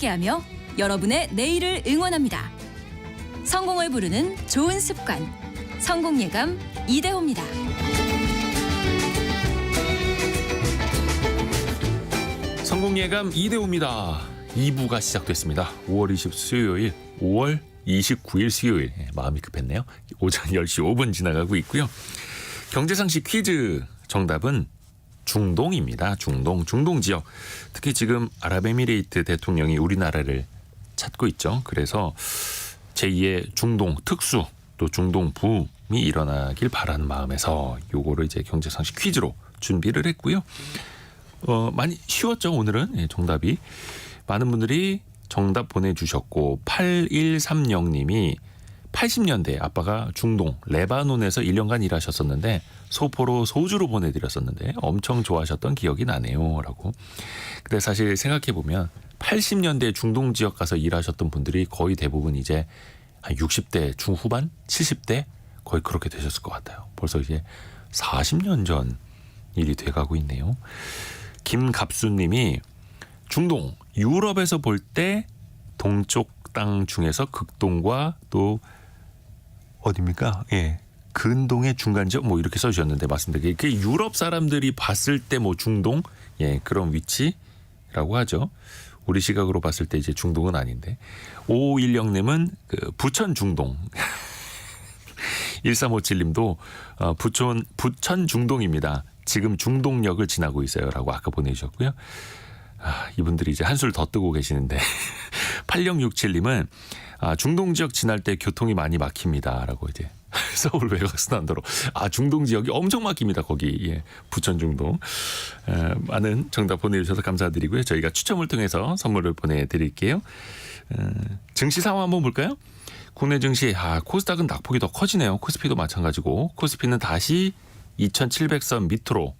함께하며 여러분의 내일을 응원합니다. 성공을 부르는 좋은 습관, 성공예감 이대호입니다. 성공예감 이대호입니다. 2부가 시작됐습니다. 5월 20일 수요일, 5월 29일 수요일. 마음이 급했네요. 오전 10시 5분 지나가고 있고요. 경제상식 퀴즈 정답은 중동입니다. 중동 지역. 특히 지금 아랍에미레이트 대통령이 우리나라를 찾고 있죠. 그래서 제2의 중동 특수 또 중동 붐이 일어나길 바라는 마음에서 요거를 이제 경제상식 퀴즈로 준비를 했고요. 많이 쉬웠죠. 오늘은 정답이. 많은 분들이 정답 보내주셨고 8130님이 80년대 아빠가 중동 레바논에서 1년간 일하셨었는데 소포로 소주로 보내드렸었는데 엄청 좋아하셨던 기억이 나네요 라고. 근데 사실 생각해보면 80년대 중동 지역 가서 일하셨던 분들이 거의 대부분 이제 한 60대 중후반 70대 거의 그렇게 되셨을 것 같아요. 벌써 이제 40년 전 일이 돼가고 있네요. 김갑수님이 중동 유럽에서 볼 때 동쪽 땅 중에서 극동과 또 어디입니까? 예, 근동의 중간지역 뭐 이렇게 써주셨는데 맞습니다. 그 유럽 사람들이 봤을 때 뭐 중동 그런 위치라고 하죠. 우리 시각으로 봤을 때 이제 중동은 아닌데. 5510님은 그 부천 중동. 1357님도 부천 중동입니다. 지금 중동역을 지나고 있어요라고 아까 보내주셨고요. 이분들이 이제 한술 더 뜨고 계시는데 8667님은 중동 지역 지날 때 교통이 많이 막힙니다라고 이제 서울 외곽순환도로 중동 지역이 엄청 막힙니다. 거기 부천 중동. 많은 정답 보내주셔서 감사드리고요. 저희가 추첨을 통해서 선물을 보내드릴게요. 증시 상황 한번 볼까요? 국내 증시 코스닥은 낙폭이 더 커지네요. 코스피도 마찬가지고 코스피는 다시 2700선 밑으로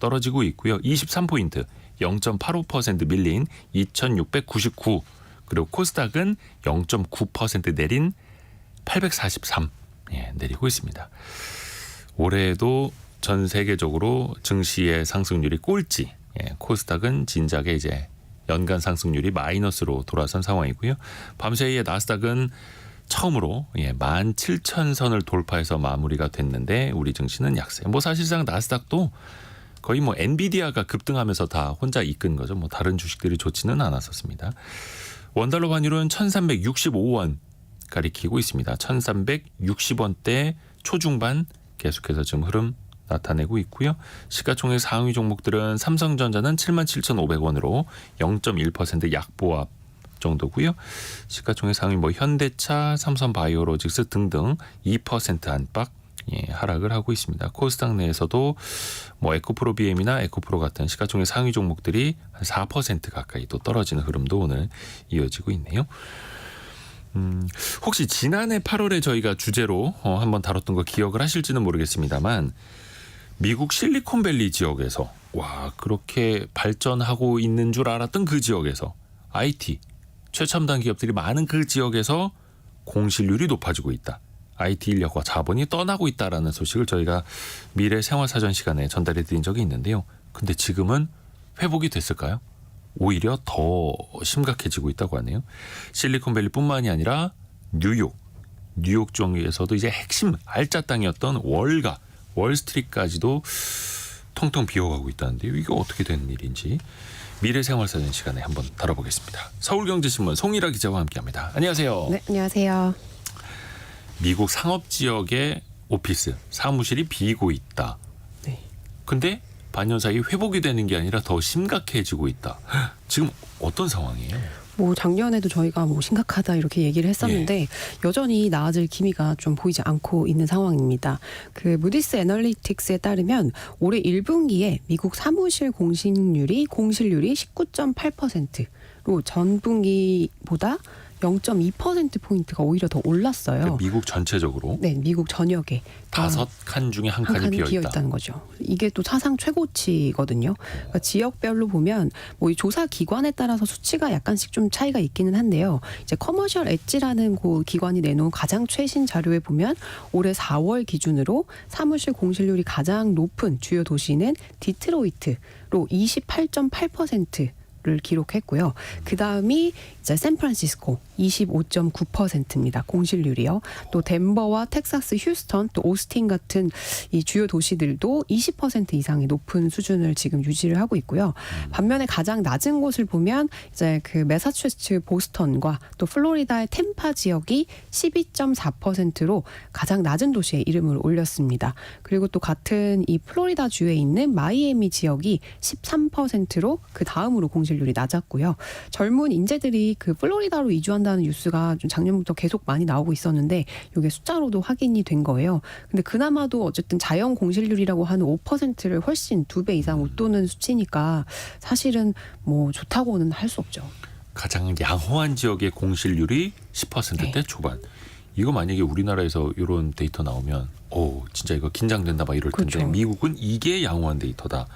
떨어지고 있고요. 23포인트 0.85% 밀린 2699 그리고 코스닥은 0.9% 내린 843 내리고 있습니다. 올해도 전 세계적으로 증시의 상승률이 꼴찌, 코스닥은 진작에 이제 연간 상승률이 마이너스로 돌아선 상황이고요. 밤사이에 나스닥은 처음으로 17,000선을 돌파해서 마무리가 됐는데 우리 증시는 약세. 사실상 나스닥도 거의 엔비디아가 급등하면서 다 혼자 이끈 거죠. 다른 주식들이 좋지는 않았었습니다. 원달러 환율은 1365원 가리키고 있습니다. 1360원대 초중반 계속해서 지금 흐름 나타내고 있고요. 시가총액 상위 종목들은 삼성전자는 77,500원으로 0.1% 약보합 정도고요. 시가총액 상위 현대차, 삼성바이오로직스 등등 2% 안팎 하락을 하고 있습니다. 코스닥 내에서도 에코프로 BM이나 에코프로 같은 시가총액 상위 종목들이 한 4% 가까이 또 떨어지는 흐름도 오늘 이어지고 있네요. 혹시 지난해 8월에 저희가 주제로 한번 다뤘던 거 기억을 하실지는 모르겠습니다만 미국 실리콘밸리 지역에서 그렇게 발전하고 있는 줄 알았던 그 지역에서 IT 최첨단 기업들이 많은 그 지역에서 공실률이 높아지고 있다. IT 인력과 자본이 떠나고 있다라는 소식을 저희가 미래 생활사전 시간에 전달해 드린 적이 있는데요. 근데 지금은 회복이 됐을까요? 오히려 더 심각해지고 있다고 하네요. 실리콘밸리뿐만이 아니라 뉴욕 쪽에서도 이제 핵심 알짜 땅이었던 월스트리트까지도 텅텅 비어가고 있다는데요. 이게 어떻게 된 일인지 미래 생활사전 시간에 한번 다뤄보겠습니다. 서울경제신문 송일아 기자와 함께합니다. 안녕하세요. 네, 안녕하세요. 미국 상업 지역의 오피스, 사무실이 비고 있다. 네. 근데 반년 사이 회복이 되는 게 아니라 더 심각해지고 있다. 지금 어떤 상황이에요? 작년에도 저희가 심각하다 이렇게 얘기를 했었는데 여전히 나아질 기미가 좀 보이지 않고 있는 상황입니다. 그 무디스 애널리틱스에 따르면 올해 1분기에 미국 사무실 공실률이 19.8%로 전분기보다 0.2%포인트가 오히려 더 올랐어요. 그러니까 미국 전체적으로? 네, 미국 전역에. 5칸 중에 한 칸이 비어있다는 거죠. 이게 또 사상 최고치거든요. 그러니까 지역별로 보면 이 조사 기관에 따라서 수치가 약간씩 좀 차이가 있기는 한데요. 이제 커머셜 엣지라는 그 기관이 내놓은 가장 최신 자료에 보면 올해 4월 기준으로 사무실 공실률이 가장 높은 주요 도시는 디트로이트로 28.8%. 를 기록했고요. 그 다음이 이제 샌프란시스코 25.9%입니다. 공실률이요. 또 덴버와 텍사스, 휴스턴, 또 오스틴 같은 이 주요 도시들도 20% 이상의 높은 수준을 지금 유지를 하고 있고요. 반면에 가장 낮은 곳을 보면 이제 그 매사추세츠 보스턴과 또 플로리다의 템파 지역이 12.4%로 가장 낮은 도시의 이름을 올렸습니다. 그리고 또 같은 이 플로리다 주에 있는 마이애미 지역이 13%로 그 다음으로 공실률이 낮았고요. 젊은 인재들이 그 플로리다로 이주한다는 뉴스가 좀 작년부터 계속 많이 나오고 있었는데 이게 숫자로도 확인이 된 거예요. 근데 그나마도 어쨌든 자연 공실률이라고 하는 5%를 훨씬 2배 이상 웃도는 수치니까 사실은 뭐 좋다고는 할 수 없죠. 가장 양호한 지역의 공실률이 10%대 네. 초반. 이거 만약에 우리나라에서 이런 데이터 나오면 진짜 이거 긴장된다 막 이럴 텐데 그렇죠. 미국은 이게 양호한 데이터다.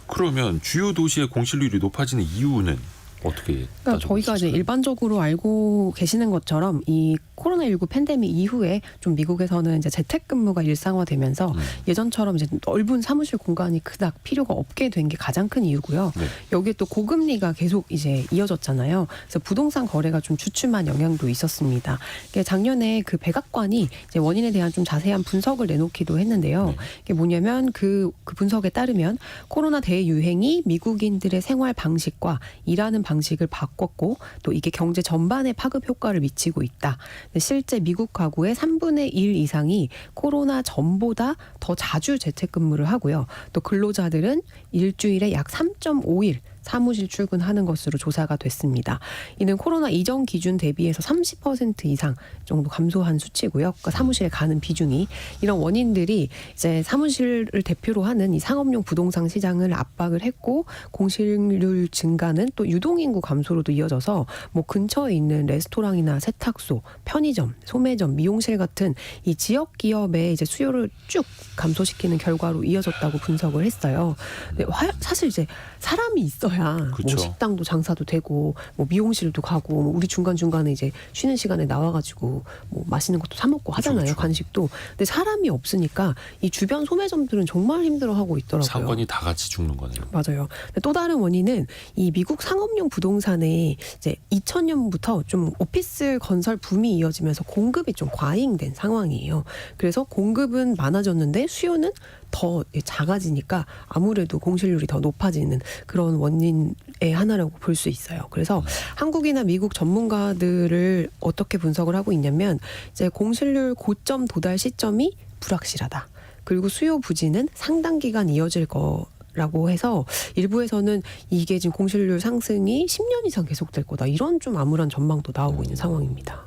그러면 주요 도시의 공실률이 높아지는 이유는 어떻게 그러니까 저희가 이제 일반적으로 알고 계시는 것처럼 이 코로나19 팬데믹 이후에 좀 미국에서는 이제 재택근무가 일상화되면서 예전처럼 이제 넓은 사무실 공간이 그닥 필요가 없게 된 게 가장 큰 이유고요. 네. 여기에 또 고금리가 계속 이제 이어졌잖아요. 그래서 부동산 거래가 좀 주춤한 영향도 있었습니다. 이게 작년에 그 백악관이 이제 원인에 대한 좀 자세한 분석을 내놓기도 했는데요. 이게 뭐냐면 그 분석에 따르면 코로나 대유행이 미국인들의 생활 방식과 일하는 방식을 바꿨고 또 이게 경제 전반에 파급 효과를 미치고 있다. 실제 미국 가구의 3분의 1 이상이 코로나 전보다 더 자주 재택근무를 하고요. 또 근로자들은 일주일에 약 3.5일 사무실 출근하는 것으로 조사가 됐습니다. 이는 코로나 이전 기준 대비해서 30% 이상 정도 감소한 수치고요. 그러니까 사무실에 가는 비중이 이런 원인들이 이제 사무실을 대표로 하는 이 상업용 부동산 시장을 압박을 했고 공실률 증가는 또 유동인구 감소로도 이어져서 뭐 근처에 있는 레스토랑이나 세탁소, 편의점, 소매점, 미용실 같은 이 지역 기업의 이제 수요를 쭉 감소시키는 결과로 이어졌다고 분석을 했어요. 근데 사실 이제 사람이 있어야 그렇죠. 뭐 식당도 장사도 되고 뭐 미용실도 가고 뭐 우리 중간중간에 이제 쉬는 시간에 나와가지고 뭐 맛있는 것도 사 먹고 하잖아요. 그렇죠. 간식도. 근데 사람이 없으니까 이 주변 소매점들은 정말 힘들어하고 있더라고요. 상권이 다 같이 죽는 거네요. 맞아요. 또 다른 원인은 이 미국 상업용 부동산에 이제 2000년부터 좀 오피스 건설 붐이 이어지면서 공급이 좀 과잉된 상황이에요. 그래서 공급은 많아졌는데 수요는 더 작아지니까 아무래도 공실률이 더 높아지는 그런 원인의 하나라고 볼 수 있어요. 그래서 한국이나 미국 전문가들을 어떻게 분석을 하고 있냐면 이제 공실률 고점 도달 시점이 불확실하다. 그리고 수요 부진은 상당 기간 이어질 거라고 해서 일부에서는 이게 지금 공실률 상승이 10년 이상 계속될 거다. 이런 좀 암울한 전망도 나오고 있는 상황입니다.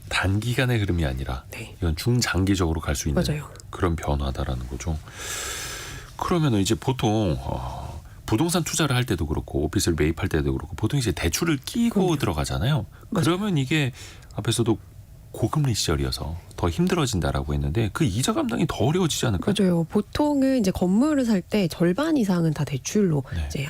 단기간의 흐름이 아니라 네. 이건 중장기적으로 갈 수 있는 맞아요. 그런 변화다라는 거죠. 그러면 이제 보통 부동산 투자를 할 때도 그렇고 오피스를 매입할 때도 그렇고 보통 이제 대출을 끼고 들어가잖아요. 맞아요. 그러면 이게 앞에서도 고금리 시절이어서 더 힘들어진다라고 했는데 그 이자 감당이 더 어려워지지 않을까요? 맞아요. 보통은 이제 건물을 살 때 절반 이상은 다 대출로 네. 이제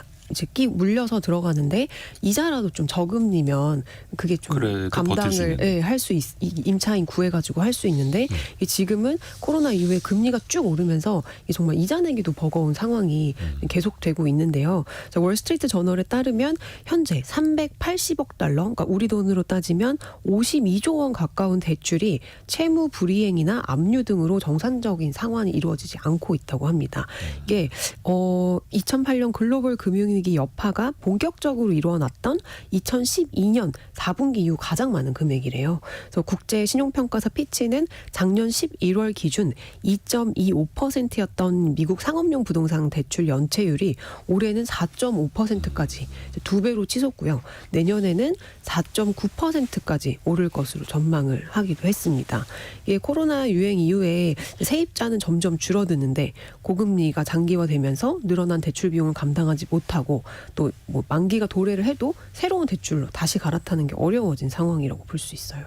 물려서 들어가는데 이자라도 좀 저금리면 그게 좀 그래도 버틸 수 감당을 할 수 임차인 구해가지고 할 수 있는데 이게 지금은 코로나 이후에 금리가 쭉 오르면서 이게 정말 이자 내기도 버거운 상황이 계속되고 있는데요. 월스트리트 저널에 따르면 현재 380억 달러, 그러니까 우리 돈으로 따지면 52조 원 가까운 대출이 채무 불이행이나 압류 등으로 정상적인 상환이 이루어지지 않고 있다고 합니다. 이게 2008년 글로벌 금융위기 여파가 본격적으로 일어났던 2012년 4분기 이후 가장 많은 금액이래요. 그래서 국제 신용평가사 피치는 작년 11월 기준 2.25%였던 미국 상업용 부동산 대출 연체율이 올해는 4.5%까지 2배로 치솟고요. 내년에는 4.9%까지 오를 것으로 전망을 하기도 했습니다. 이게 코로나 유행 이후에 세입자는 점점 줄어드는데 고금리가 장기화되면서 늘어난 대출 비용을 감당하지 못하고 또 뭐 만기가 도래를 해도 새로운 대출로 다시 갈아타는 게 어려워진 상황이라고 볼 수 있어요.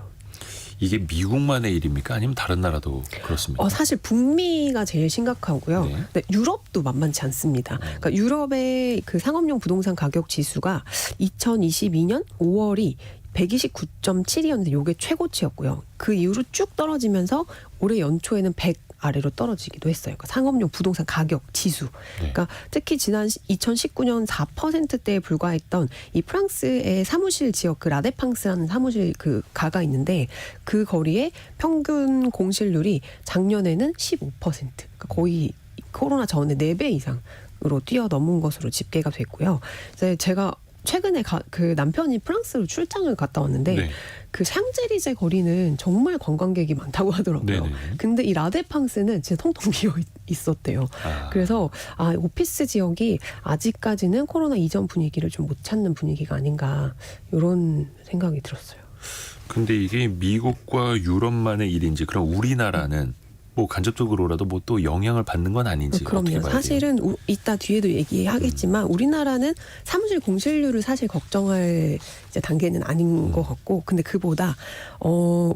이게 미국만의 일입니까? 아니면 다른 나라도 그렇습니까? 사실 북미가 제일 심각하고요. 네. 근데 유럽도 만만치 않습니다. 그러니까 유럽의 그 상업용 부동산 가격 지수가 2022년 5월이 129.7이었는데 이게 최고치였고요. 그 이후로 쭉 떨어지면서 올해 연초에는 아래로 떨어지기도 했어요. 그러니까 상업용 부동산 가격 지수. 그러니까 특히 지난 2019년 4%대에 불과했던 이 프랑스의 사무실 지역 그 라데팡스라는 사무실 그 가가 있는데 그 거리의 평균 공실률이 작년에는 15%. 그러니까 거의 코로나 전에 4배 이상으로 뛰어넘은 것으로 집계가 됐고요. 이제 제가 최근에 그 남편이 프랑스로 출장을 갔다 왔는데 네. 그 샹젤리제 거리는 정말 관광객이 많다고 하더라고요. 네네. 근데 이 라데팡스는 진짜 텅텅 비어 있었대요. 그래서 오피스 지역이 아직까지는 코로나 이전 분위기를 좀 못 찾는 분위기가 아닌가 이런 생각이 들었어요. 근데 이게 미국과 유럽만의 일인지 그럼 우리나라는 뭐 간접적으로라도 뭐 또 영향을 받는 건 아닌지 어떻게 그럼요. 봐야 돼요? 사실은 이따 뒤에도 얘기하겠지만 우리나라는 사무실 공실률을 사실 걱정할 이제 단계는 아닌 것 같고, 근데 그보다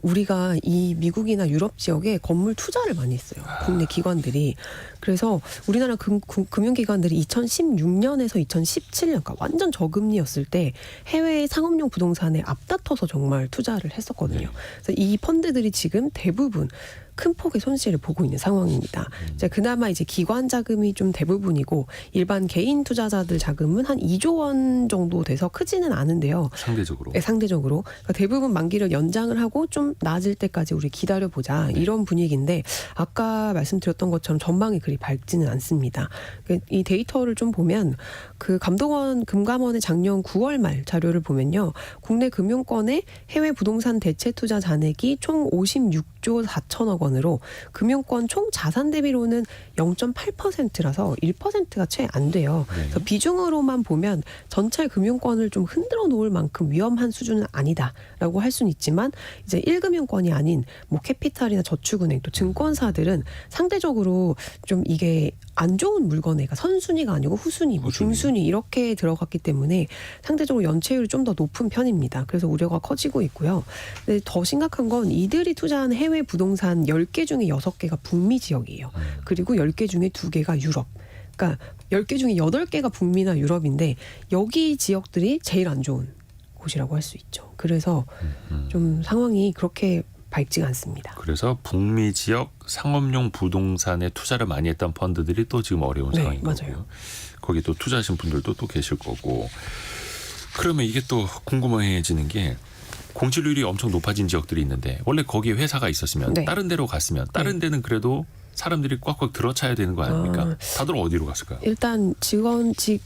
우리가 이 미국이나 유럽 지역에 건물 투자를 많이 했어요. 국내 기관들이. 그래서 우리나라 금융기관들이 2016년에서 2017년, 그러니까 완전 저금리였을 때 해외의 상업용 부동산에 앞다퉈서 정말 투자를 했었거든요. 그래서 이 펀드들이 지금 대부분 큰 폭의 손실을 보고 있는 상황입니다. 이제 그나마 이제 기관 자금이 좀 대부분이고 일반 개인 투자자들 자금은 한 2조 원 정도 돼서 크지는 않은데요. 상대적으로. 네, 상대적으로. 그러니까 대부분 만기를 연장을 하고 좀 나아질 때까지 우리 기다려보자 이런 분위기인데 아까 말씀드렸던 것처럼 전망이 그리 밝지는 않습니다. 이 데이터를 좀 보면 그 금감원의 작년 9월 말 자료를 보면요. 국내 금융권의 해외 부동산 대체 투자 잔액이 총 56조 4천억 원으로 금융권 총 자산 대비로는 0.8%라서 1%가 채 안 돼요. 그래서 비중으로만 보면 전체 금융권을 좀 흔들어 놓을 만큼 위험한 수준은 아니다라고 할 수는 있지만 이제 1금융권이 아닌 뭐 캐피탈이나 저축은행 또 증권사들은 상대적으로 좀 이게 안 좋은 물건에 선순위가 아니고 후순위, 뭐 중순위 이렇게 들어갔기 때문에 상대적으로 연체율이 좀 더 높은 편입니다. 그래서 우려가 커지고 있고요. 근데 더 심각한 건 이들이 투자한 해외 부동산 10개 중에 6개가 북미 지역이에요. 그리고 10개 중에 2개가 유럽. 그러니까 10개 중에 8개가 북미나 유럽인데 여기 지역들이 제일 안 좋은 곳이라고 할 수 있죠. 그래서 좀 상황이 그렇게 밝지가 않습니다. 그래서 북미 지역 상업용 부동산에 투자를 많이 했던 펀드들이 또 지금 어려운 네, 상황인 맞아요. 거고요. 거기 또 투자하신 분들도 또 계실 거고. 그러면 이게 또 궁금해지는 게 공실률이 엄청 높아진 지역들이 있는데 원래 거기에 회사가 있었으면 네. 다른 데로 갔으면 다른 데는 그래도 사람들이 꽉꽉 들어차야 되는 거 아닙니까? 다들 어디로 갔을까요? 일단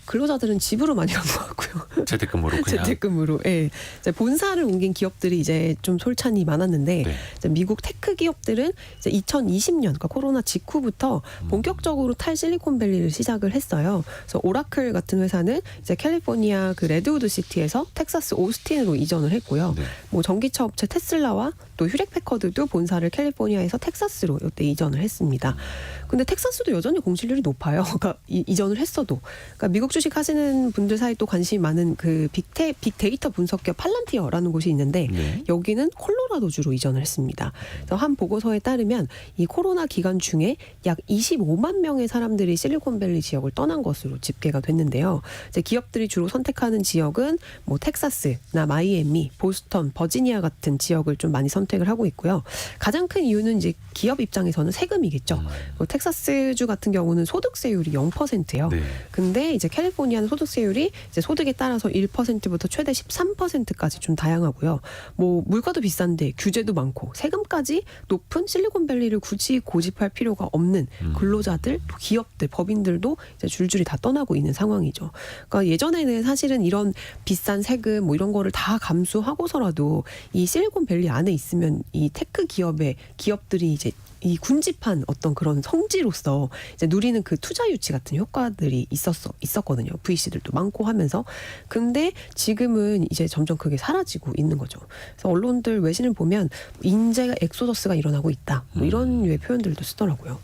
근로자들은 집으로 많이 간 것 같고요. 재택근무로 그냥. 재택근무로. 예. 이제 본사를 옮긴 기업들이 이제 좀 솔찬히 많았는데 네. 이제 미국 테크 기업들은 이제 2020년, 그러니까 코로나 직후부터 본격적으로 탈실리콘밸리를 시작을 했어요. 그래서 오라클 같은 회사는 이제 캘리포니아 그 레드우드 시티에서 텍사스 오스틴으로 이전을 했고요. 네. 뭐 전기차 업체 테슬라와 또 휴렉패커드도 본사를 캘리포니아에서 텍사스로 이때 이전을 했습니다. 근데 텍사스도 여전히 공실률이 높아요. 그러니까 이전을 했어도. 그러니까 미국 주식 하시는 분들 사이 또 관심이 많은 그 빅데이터 분석 기업 팔란티어라는 곳이 있는데 네. 여기는 콜로라도주로 이전을 했습니다. 그래서 한 보고서에 따르면 이 코로나 기간 중에 약 25만 명의 사람들이 실리콘밸리 지역을 떠난 것으로 집계가 됐는데요. 이제 기업들이 주로 선택하는 지역은 뭐 텍사스나 마이애미, 보스턴, 버지니아 같은 지역을 좀 많이 선택을 하고 있고요. 가장 큰 이유는 이제 기업 입장에서는 세금이겠죠. 텍사스주 같은 경우는 소득세율이 0%예요. 네. 근데 이제 캘리포니아는 소득세율이 이제 소득에 따라서 1%부터 최대 13%까지 좀 다양하고요. 뭐 물가도 비싼데 규제도 많고 세금까지 높은 실리콘밸리를 굳이 고집할 필요가 없는 근로자들, 또 기업들, 법인들도 이제 줄줄이 다 떠나고 있는 상황이죠. 그러니까 예전에는 사실은 이런 비싼 세금 뭐 이런 거를 다 감수하고서라도 이 실리콘밸리 안에 있으면 이 테크 기업들이 이제 이 군집한 어떤 그런 성지로서 이제 누리는 그 투자 유치 같은 효과들이 있었거든요. VC들도 많고 하면서. 근데 지금은 이제 점점 그게 사라지고 있는 거죠. 그래서 언론들 외신을 보면 인재 엑소더스가 일어나고 있다. 뭐 이런 류의 표현들도 쓰더라고요.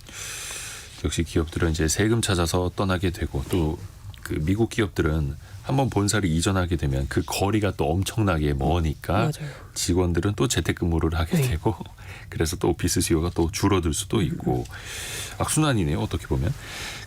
역시 기업들은 이제 세금 찾아서 떠나게 되고 또 그 미국 기업들은 한번 본사를 이전하게 되면 그 거리가 또 엄청나게 머니까 맞아요. 직원들은 또 재택근무를 하게 네. 되고 그래서 또 오피스 수요가 또 줄어들 수도 있고 악순환이네요. 어떻게 보면.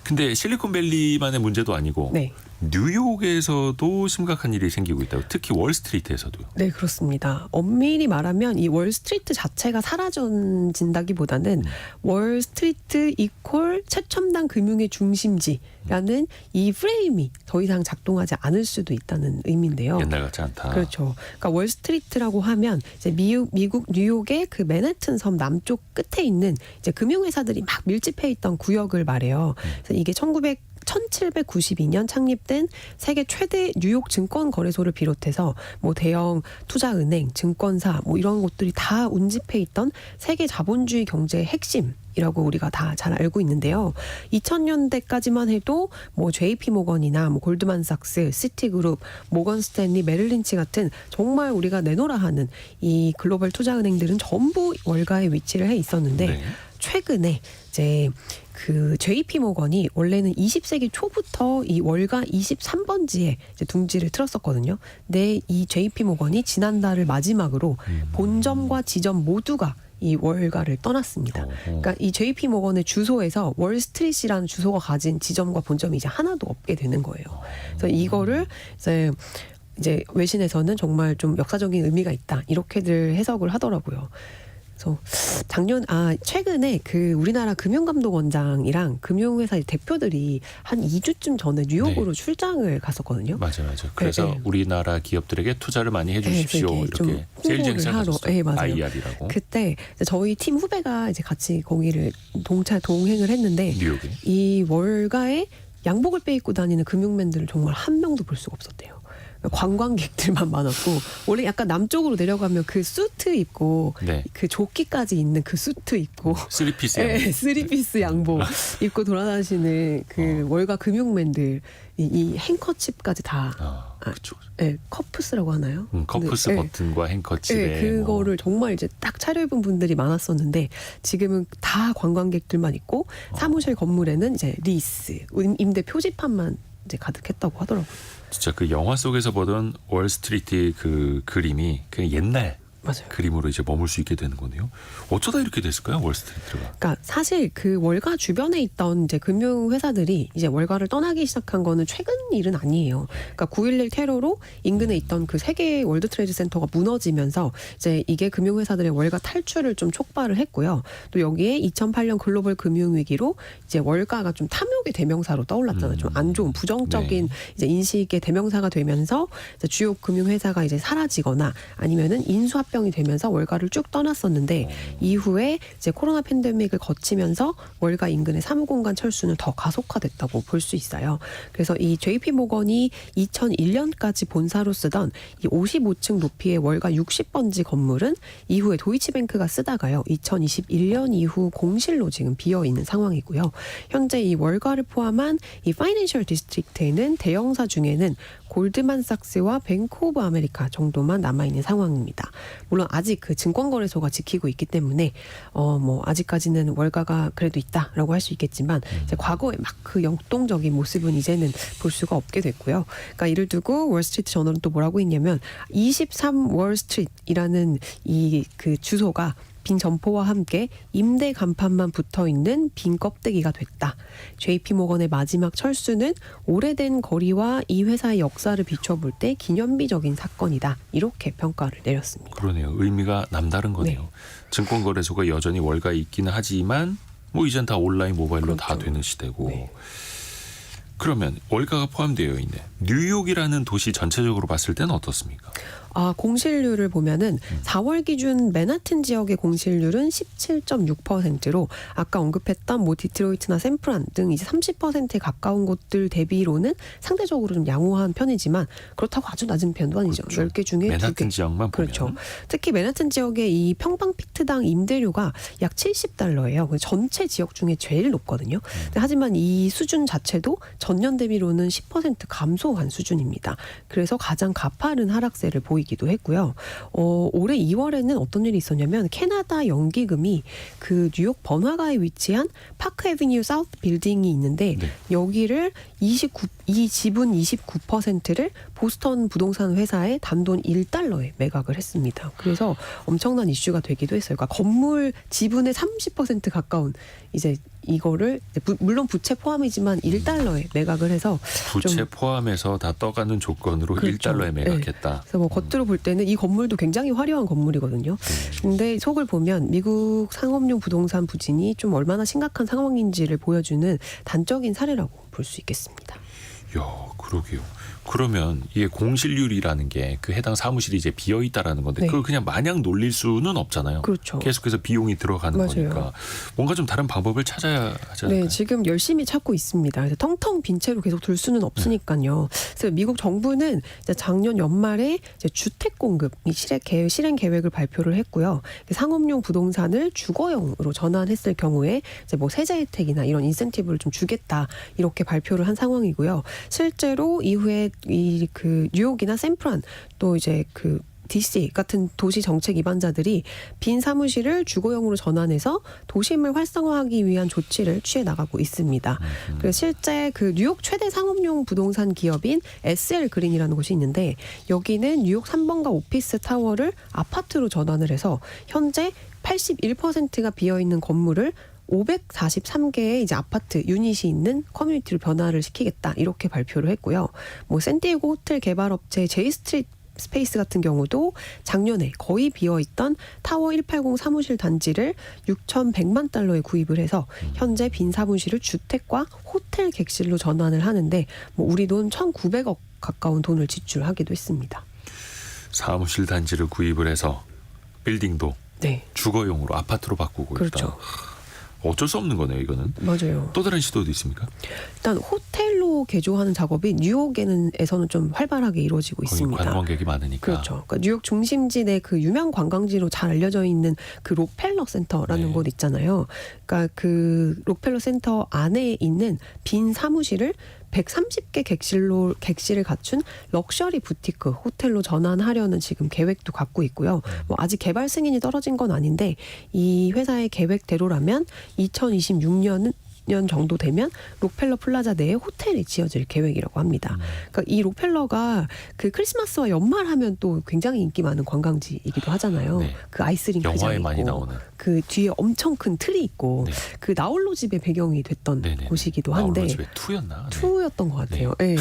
근데 실리콘밸리만의 문제도 아니고 네. 뉴욕에서도 심각한 일이 생기고 있다고. 특히 월스트리트에서도요. 네, 그렇습니다. 엄밀히 말하면 이 월스트리트 자체가 사라진다기보다는 월스트리트 이퀄 최첨단 금융의 중심지라는 이 프레임이 더 이상 작동하지 않을 수도 있다는 의미인데요. 옛날 같지 않다. 그렇죠. 그러니까 월스트리트라고 하면 이제 미국 뉴욕의 그 맨해튼 섬 남쪽 끝에 있는 이제 금융회사들이 막 밀집해 있던 구역을 말해요. 그래서 이게 1792년 창립된 세계 최대 뉴욕 증권 거래소를 비롯해서 뭐 대형 투자은행, 증권사 뭐 이런 곳들이 다 운집해 있던 세계 자본주의 경제의 핵심이라고 우리가 다 잘 알고 있는데요. 2000년대까지만 해도 뭐 JP 모건이나 뭐 골드만삭스, 시티그룹, 모건 스탠리, 메릴린치 같은 정말 우리가 내놓으라 하는 이 글로벌 투자은행들은 전부 월가에 위치를 해 있었는데 네. 최근에 이제 그 JP 모건이 원래는 20세기 초부터 이 월가 23번지에 이제 둥지를 틀었었거든요. 근데 이 JP 모건이 지난달을 마지막으로 본점과 지점 모두가 이 월가를 떠났습니다. 그러니까 이 JP 모건의 주소에서 월스트리트라는 주소가 가진 지점과 본점이 이제 하나도 없게 되는 거예요. 그래서 이거를 이제 외신에서는 정말 좀 역사적인 의미가 있다 이렇게들 해석을 하더라고요. 그래서 최근에 그 우리나라 금융감독원장이랑 금융회사 대표들이 한 2주쯤 전에 뉴욕으로 출장을 갔었거든요. 맞아요. 그래서 네. 우리나라 기업들에게 투자를 많이 해주십시오. 네, 이렇게 좀 세일즈 홍보를 행사 하러. 가셨어요. 네, 맞아요. IR이라고. 그때 저희 팀 후배가 이제 같이 거기를 동행을 했는데 뉴욕에. 이 월가에 양복을 빼입고 다니는 금융맨들을 정말 한 명도 볼 수가 없었대요. 관광객들만 많았고 원래 약간 남쪽으로 내려가면 그 수트 입고 네. 그 조끼까지 있는 그 수트 입고 3피스. 네, 3피스 양복 입고 돌아다니시는 그 월가 금융맨들 이 행커칩까지 다 그렇죠. 네, 커프스라고 하나요? 커프스 네, 버튼과 행커칩에 네, 그거를 정말 이제 딱 차려입은 분들이 많았었는데 지금은 다 관광객들만 있고 사무실 건물에는 이제 리스, 임대 표지판만 이제 가득했다고 하더라고요. 진짜 그 영화 속에서 보던 월스트리트 그 그림이 그냥 옛날 맞아요. 그림으로 이제 머물 수 있게 되는 거네요. 어쩌다 이렇게 됐을까요, 월스트리트가? 그러니까 사실 그 월가 주변에 있던 이제 금융 회사들이 이제 월가를 떠나기 시작한 거는 최근 일은 아니에요. 그러니까 9.11 테러로 인근에 있던 그 세계 월드 트레이드 센터가 무너지면서 이제 이게 금융 회사들의 월가 탈출을 좀 촉발을 했고요. 또 여기에 2008년 글로벌 금융 위기로 이제 월가가 좀 탐욕의 대명사로 떠올랐잖아요. 좀 안 좋은 부정적인 이제 인식의 대명사가 되면서 이제 주요 금융 회사가 이제 사라지거나 아니면은 인수합병이 되면서 월가를 쭉 떠났었는데 이후에 이제 코로나 팬데믹을 거치면서 월가 인근의 사무공간 철수는 더 가속화됐다고 볼 수 있어요. 그래서 이 JP 모건이 2001년까지 본사로 쓰던 이 55층 높이의 월가 60번지 건물은 이후에 도이치뱅크가 쓰다가요. 2021년 이후 공실로 지금 비어 있는 상황이고요. 현재 이 월가를 포함한 이 파이낸셜 디스트릭트에는 대형사 중에는 골드만삭스와 뱅크 오브 아메리카 정도만 남아있는 상황입니다. 물론 아직 그 증권거래소가 지키고 있기 때문에 뭐 아직까지는 월가가 그래도 있다라고 할 수 있겠지만 이제 과거에 막 그 역동적인 모습은 이제는 볼 수가 없게 됐고요. 그러니까 이를 두고 월스트리트 저널은 또 뭐라고 했냐면 23 월스트리트이라는 이 그 주소가 빈 점포와 함께 임대 간판만 붙어있는 빈 껍데기가 됐다. JP 모건의 마지막 철수는 오래된 거리와 이 회사의 역사를 비춰볼 때 기념비적인 사건이다. 이렇게 평가를 내렸습니다. 그러네요. 의미가 남다른 거네요. 네. 증권거래소가 여전히 월가에 있기는 하지만 뭐 이젠 다 온라인 모바일로 다 그렇죠. 되는 시대고. 네. 그러면 월가가 포함되어 있는 뉴욕이라는 도시 전체적으로 봤을 때는 어떻습니까? 공실률을 보면은 4월 기준 맨하튼 지역의 공실률은 17.6%로 아까 언급했던 뭐 디트로이트나 샌프란 등 이제 30%에 가까운 곳들 대비로는 상대적으로 좀 양호한 편이지만 그렇다고 아주 낮은 편도 아니죠. 그렇죠. 10개 중에 2개. 맨하튼 지역만 보면. 그렇죠. 특히 맨하튼 지역의 이 평방 피트당 임대료가 약 $70예요. 전체 지역 중에 제일 높거든요. 하지만 이 수준 자체도 전년 대비로는 10% 감소한 수준입니다. 그래서 가장 가파른 하락세를 보이고 보이기도 했고요. 올해 2월에는 어떤 일이 있었냐면 캐나다 연기금이 그 뉴욕 번화가에 위치한 파크 애비뉴 사우스 빌딩이 있는데 네. 여기를 이 지분 29%를 보스턴 부동산 회사에 단돈 $1에 매각을 했습니다. 그래서 엄청난 이슈가 되기도 했어요. 그러니까 건물 지분의 30% 가까운 이제 이거를 물론 부채 포함이지만 $1에 매각을 해서 부채 좀 포함해서 다 떠가는 조건으로 그렇죠. $1에 매각했다. 네. 그래서 뭐 겉으로 볼 때는 이 건물도 굉장히 화려한 건물이거든요. 근데 속을 보면 미국 상업용 부동산 부진이 좀 얼마나 심각한 상황인지를 보여주는 단적인 사례라고 볼 수 있겠습니다. 야, 그러게요. 그러면 이게 공실률이라는 게 그 해당 사무실이 이제 비어 있다라는 건데 네. 그걸 그냥 마냥 놀릴 수는 없잖아요. 그렇죠. 계속해서 비용이 들어가는 맞아요. 거니까 뭔가 좀 다른 방법을 찾아야 하지 않을까요? 네, 지금 열심히 찾고 있습니다. 그래서 텅텅 빈 채로 계속 둘 수는 없으니까요. 그래서 미국 정부는 이제 작년 연말에 이제 주택 공급 실행 계획을 발표를 했고요. 상업용 부동산을 주거용으로 전환했을 경우에 이제 뭐 세제 혜택이나 이런 인센티브를 좀 주겠다 이렇게 발표를 한 상황이고요. 실제로 이후에 이 그 뉴욕이나 샌프란 또 이제 그 DC 같은 도시 정책 입안자들이 빈 사무실을 주거용으로 전환해서 도심을 활성화하기 위한 조치를 취해 나가고 있습니다. 그래서 실제 그 뉴욕 최대 상업용 부동산 기업인 SL 그린이라는 곳이 있는데 여기는 뉴욕 3번가 오피스 타워를 아파트로 전환을 해서 현재 81%가 비어 있는 건물을 543개의 이제 아파트 유닛이 있는 커뮤니티로 변화를 시키겠다 이렇게 발표를 했고요. 뭐 샌디에고 호텔 개발업체 제이스트리트 스페이스 같은 경우도 작년에 거의 비어있던 타워 180 사무실 단지를 $6,100만 구입을 해서 현재 빈 사무실을 주택과 호텔 객실로 전환을 하는데 뭐 우리 돈 1,900억 가까운 돈을 지출하기도 했습니다. 사무실 단지를 구입을 해서 빌딩도 네, 주거용으로 아파트로 바꾸고 그렇죠. 있다. 어쩔 수 없는 거네요, 이거는. 맞아요. 또 다른 시도도 있습니까? 일단 호텔로 개조하는 작업이 뉴욕에서는 좀 활발하게 이루어지고 거기 있습니다. 관광객이 많으니까. 그렇죠. 그러니까 뉴욕 중심지 내 그 유명 관광지로 잘 알려져 있는 그 록펠러 센터라는 네. 곳 있잖아요. 그러니까 그 록펠러 센터 안에 있는 빈 사무실을 130개 객실을 갖춘 럭셔리 부티크 호텔로 전환하려는 지금 계획도 갖고 있고요. 뭐 아직 개발 승인이 떨어진 건 아닌데 이 회사의 계획대로라면 2026년 정도 되면 록펠러 플라자 내에 호텔이 지어질 계획이라고 합니다. 그러니까 이 록펠러가 그 크리스마스와 연말하면 또 굉장히 인기 많은 관광지이기도 하잖아요. 네. 그 아이스링크장 영화에 있고 많이 나오는. 그 뒤에 엄청 큰 틀이 있고 네. 그 나홀로 집의 배경이 됐던 네네. 곳이기도 한데 나홀로 집에 2였나? 네. 2였던 것 같아요. 네.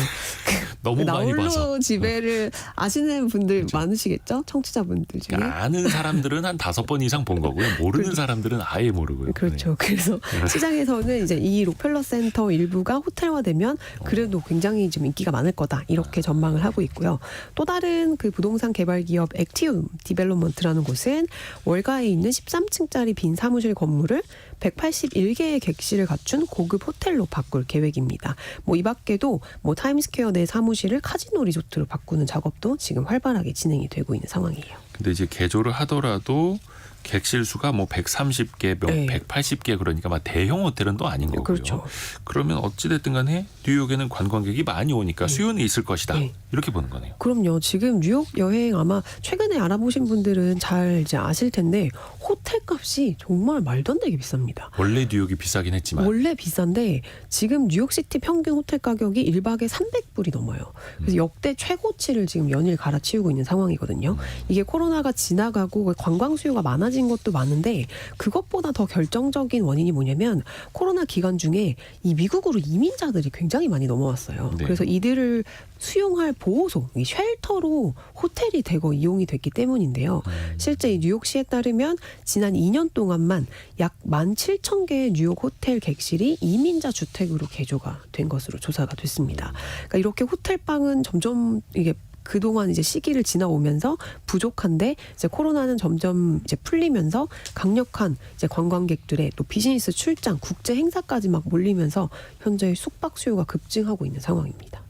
너무 많이 봐서. 나홀로 집에를 아시는 분들 그렇죠. 많으시겠죠? 청취자분들 중에. 그러니까 아는 사람들은 한 5번 이상 본 거고요. 모르는 사람들은 아예 모르고요. 그렇죠. 그래서 시장에서는 이제 이 록펠러 센터 일부가 호텔화되면 그래도 굉장히 좀 인기가 많을 거다 이렇게 전망을 하고 있고요. 또 다른 그 부동산 개발 기업 액티움 디벨롭먼트라는 곳은 월가에 있는 13층짜리 빈 사무실 건물을 181개의 객실을 갖춘 고급 호텔로 바꿀 계획입니다. 뭐 이 밖에도 뭐 타임스퀘어 내 사무실을 카지노 리조트로 바꾸는 작업도 지금 활발하게 진행이 되고 있는 상황이에요. 근데 이제 개조를 하더라도 객실 수가 뭐 130개, 네. 180개 그러니까 막 대형 호텔은 또 아닌 거고요. 그렇죠. 그러면 어찌 됐든 간에 뉴욕에는 관광객이 많이 오니까 수요는 있을 것이다. 네. 이렇게 보는 거네요. 그럼요. 지금 뉴욕 여행 아마 최근에 알아보신 분들은 잘 이제 아실 텐데 호텔 값이 정말 말도 안 되게 비쌉니다. 원래 뉴욕이 비싸긴 했지만 원래 비싼데 지금 뉴욕시티 평균 호텔 가격이 1박에 300불이 넘어요. 그래서 역대 최고치를 지금 연일 갈아치우고 있는 상황이거든요. 이게 코로나가 지나가고 관광 수요가 많아진 것도 많은데 그것보다 더 결정적인 원인이 뭐냐면 코로나 기간 중에 이 미국으로 이민자들이 굉장히 많이 넘어왔어요. 네. 그래서 이들을 수용할 보호소, 이 쉘터로 호텔이 대거 이용이 됐기 때문인데요. 실제 이 뉴욕시에 따르면 지난 2년 동안만 약 17,000개의 뉴욕 호텔 객실이 이민자 주택으로 개조가 된 것으로 조사가 됐습니다. 그러니까 이렇게 호텔방은 점점 이게 그동안 이제 시기를 지나오면서 부족한데 이제 코로나는 점점 이제 풀리면서 강력한 이제 관광객들의 또 비즈니스 출장, 국제 행사까지 막 몰리면서 현재 숙박 수요가 급증하고 있는 상황입니다.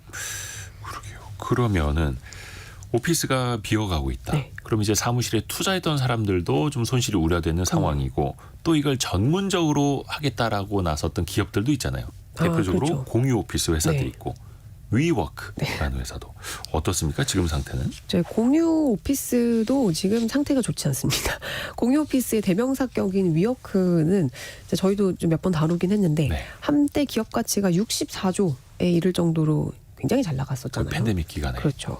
그러게요. 그러면은 오피스가 비어가고 있다. 네. 그럼 이제 사무실에 투자했던 사람들도 좀 손실이 우려되는 상황이고 또 이걸 전문적으로 하겠다라고 나섰던 기업들도 있잖아요. 대표적으로 그렇죠. 공유 오피스 회사들이 네. 있고 위워크라는 회사도 어떻습니까? 지금 상태는? 이제 공유 오피스도 지금 상태가 좋지 않습니다. 공유 오피스의 대명사격인 위워크는 이제 저희도 좀 몇 번 다루긴 했는데 네. 한때 기업 가치가 64조에 이를 정도로 굉장히 잘 그 나갔었잖아요. 팬데믹 기간에. 그렇죠.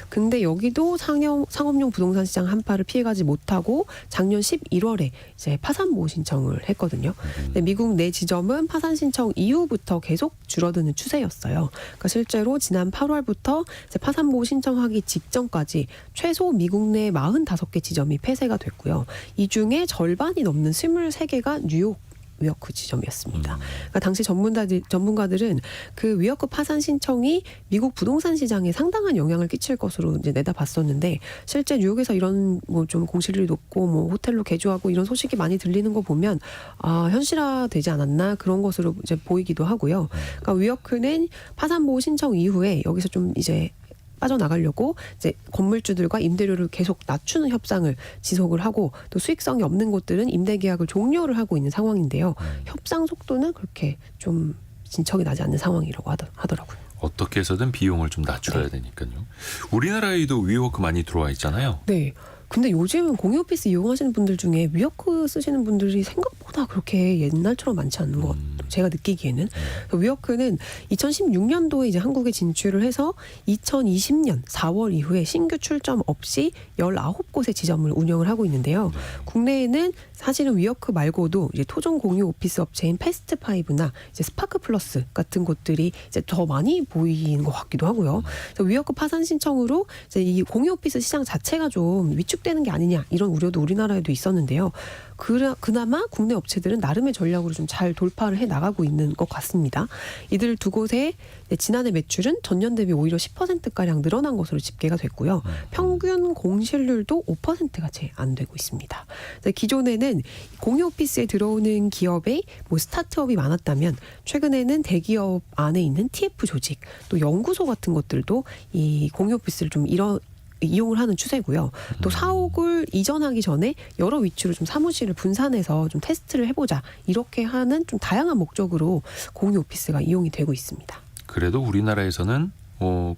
근데 여기도 상업용 부동산 시장 한파를 피해가지 못하고 작년 11월에 이제 파산 보호 신청을 했거든요. 근데 미국 내 지점은 파산 신청 이후부터 계속 줄어드는 추세였어요. 그러니까 실제로 지난 8월부터 이제 파산 보호 신청하기 직전까지 최소 미국 내 45개 지점이 폐쇄가 됐고요. 이 중에 절반이 넘는 23개가 뉴욕 위워크 지점이었습니다. 그러니까 당시 전문가들은 그 위워크 파산 신청이 미국 부동산 시장에 상당한 영향을 끼칠 것으로 이제 내다봤었는데 실제 뉴욕에서 이런 뭐 좀 공실률이 높고 뭐 호텔로 개조하고 이런 소식이 많이 들리는 거 보면 현실화되지 않았나 그런 것으로 이제 보이기도 하고요. 그러니까 위워크는 파산 보호 신청 이후에 여기서 좀 이제 빠져나가려고 이제 건물주들과 임대료를 계속 낮추는 협상을 지속을 하고 또 수익성이 없는 곳들은 임대 계약을 종료를 하고 있는 상황인데요. 협상 속도는 그렇게 좀 진척이 나지 않는 상황이라고 하더라고요. 어떻게 해서든 비용을 좀 낮춰야 되니까요. 우리나라에도 위워크 많이 들어와 있잖아요. 네. 근데 요즘은 공유 오피스 이용하시는 분들 중에 위워크 쓰시는 분들이 생각보다 그렇게 옛날처럼 많지 않는 것 같아요. 제가 느끼기에는. 위워크는 2016년도에 이제 한국에 진출을 해서 2020년 4월 이후에 신규 출점 없이 19곳의 지점을 운영을 하고 있는데요. 국내에는 사실은 위워크 말고도 이제 토종 공유 오피스 업체인 패스트파이브나 이제 스파크 플러스 같은 곳들이 이제 더 많이 보이는 것 같기도 하고요. 그래서 위워크 파산 신청으로 이제 이 공유 오피스 시장 자체가 좀 위축되는 게 아니냐 이런 우려도 우리나라에도 있었는데요. 그나마 국내 업체들은 나름의 전략으로 좀 잘 돌파를 해 나가고 있는 것 같습니다. 이들 두 곳의 지난해 매출은 전년 대비 오히려 10%가량 늘어난 것으로 집계가 됐고요. 평균 공실률도 5%가 채 안 되고 있습니다. 기존에는 공유 오피스에 들어오는 기업의 뭐 스타트업이 많았다면 최근에는 대기업 안에 있는 TF 조직 또 연구소 같은 것들도 이 공유 오피스를 좀 이용을 하는 추세고요. 또 사옥을 이전하기 전에 여러 위치로 좀 사무실을 분산해서 좀 테스트를 해보자 이렇게 하는 좀 다양한 목적으로 공유 오피스가 이용이 되고 있습니다. 그래도 우리나라에서는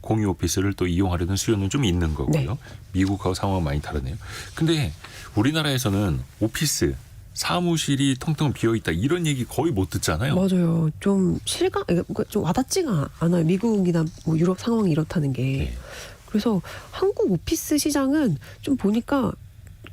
공유 오피스를 또 이용하려는 수요는 좀 있는 거고요. 네. 미국하고 상황은 많이 다르네요. 근데 우리나라에서는 오피스 사무실이 텅텅 비어있다 이런 얘기 거의 못 듣잖아요. 맞아요. 좀 좀 와닿지가 않아요. 미국이나 뭐 유럽 상황이 이렇다는 게. 네. 그래서 한국 오피스 시장은 좀 보니까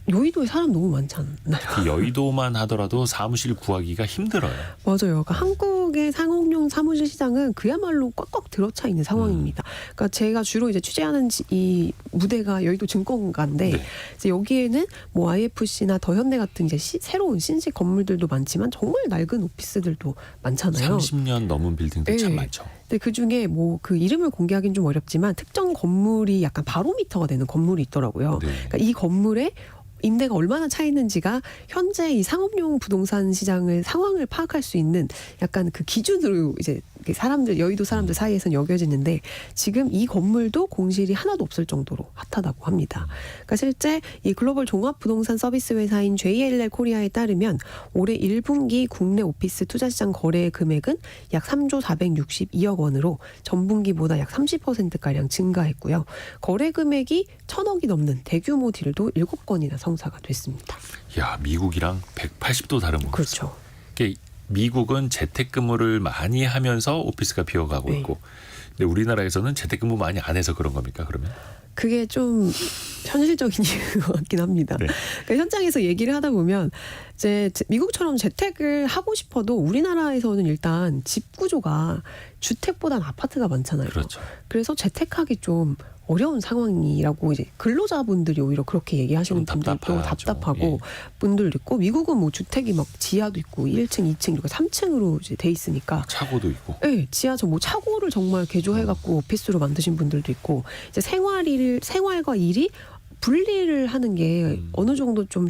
여의도에 사람 너무 많지 않나요? 그 여의도만 하더라도 사무실 구하기가 힘들어요. 맞아요. 그러니까 한국의 상업용 사무실 시장은 그야말로 꽉꽉 들어차 있는 상황입니다. 그러니까 제가 주로 이제 취재하는 이 무대가 여의도 증권가인데 네. 이제 여기에는 뭐 IFC나 더현대 같은 이제 새로운 신식 건물들도 많지만 정말 낡은 오피스들도 많잖아요. 30년 넘은 빌딩들 참 네. 많죠. 근데 그 중에 뭐 그 이름을 공개하기는 좀 어렵지만 특정 건물이 약간 바로미터가 되는 건물이 있더라고요. 네. 그러니까 이 건물에 임대가 얼마나 차 있는지가 현재 이 상업용 부동산 시장의 상황을 파악할 수 있는 약간 그 기준으로 이제 여의도 사람들 사이에서는 여겨지는데 지금 이 건물도 공실이 하나도 없을 정도로 핫하다고 합니다. 그러니까 실제 이 글로벌 종합 부동산 서비스 회사인 JLL 코리아에 따르면 올해 1분기 국내 오피스 투자 시장 거래 금액은 약 3조 462억 원으로 전분기보다 약 30%가량 증가했고요. 거래 금액이 1,000억이 넘는 대규모 딜도 7건이나 성사가 됐습니다. 야, 미국이랑 180도 다른 모습. 그렇죠. 미국은 재택근무를 많이 하면서 오피스가 비어가고 네. 있고, 근데 우리나라에서는 재택근무 많이 안 해서 그런 겁니까? 그러면? 그게 좀 현실적인 이유 같긴 합니다. 네. 그러니까 현장에서 얘기를 하다 보면 이제 미국처럼 재택을 하고 싶어도 우리나라에서는 일단 집 구조가 주택보다는 아파트가 많잖아요. 그렇죠. 그래서 재택하기 좀 어려운 상황이라고 이제 근로자분들이 오히려 그렇게 얘기하시는 좀 분들도 답답하죠. 답답하고 분들도 있고 미국은 뭐 주택이 막 지하도 있고 1층, 2층 이렇게 3층으로 이제 돼 있으니까 차고도 있고. 네, 지하철 뭐 차고를 정말 개조해갖고 오피스로 만드신 분들도 있고 이제 생활과 일이 분리를 하는 게 어느 정도 좀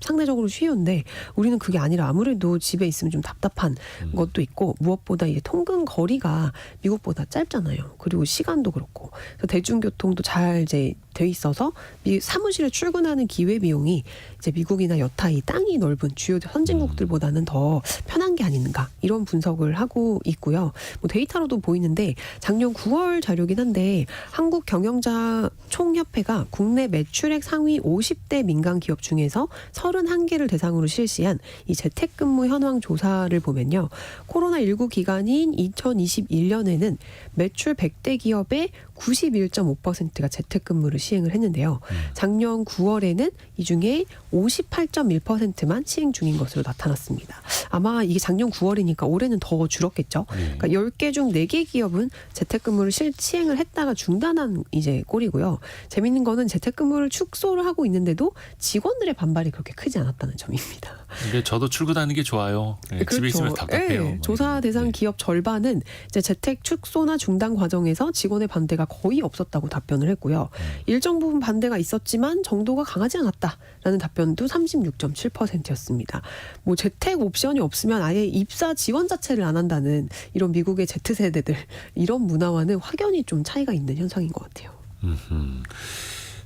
상대적으로 쉬운데 우리는 그게 아니라 아무래도 집에 있으면 좀 답답한 것도 있고 무엇보다 이제 통근 거리가 미국보다 짧잖아요. 그리고 시간도 그렇고 그래서 대중교통도 잘 이제 돼 있어서 사무실에 출근하는 기회 비용이 이제 미국이나 여타 이 땅이 넓은 주요 선진국들보다는 더 편한 게 아닌가 이런 분석을 하고 있고요. 뭐 데이터로도 보이는데 작년 9월 자료긴 한데 한국 경영자 총협회가 국내 매출액 상위 50대 민간 기업 중에서 31개를 대상으로 실시한 이 재택근무 현황 조사를 보면요. 코로나19 기간인 2021년에는 매출 100대 기업의 91.5%가 재택근무를 시행을 했는데요. 작년 9월에는 이 중에 58.1%만 시행 중인 것으로 나타났습니다. 아마 이게 작년 9월이니까 올해는 더 줄었겠죠. 그러니까 10개 중 4개 기업은 재택근무를 시행을 했다가 중단한 이제 꼴이고요. 재밌는 거는 재택근무를 축소를 하고 있는데도 직원들의 반발이 그렇게 크지 않았다는 점입니다. 이게 저도 출근하는 게 좋아요. 네, 그렇죠. 집에 있으면 답답해요. 네, 조사 대상 기업 절반은 이제 재택 축소나 중단 과정에서 직원의 반대가 거의 없었다고 답변을 했고요. 일정 부분 반대가 있었지만 정도가 강하지 않았다라는 답변도 36.7%였습니다. 뭐 재택 옵션이 없으면 아예 입사 지원 자체를 안 한다는 이런 미국의 Z세대들 이런 문화와는 확연히 좀 차이가 있는 현상인 것 같아요.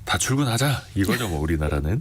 다 출근하자 이거죠 뭐 우리나라는.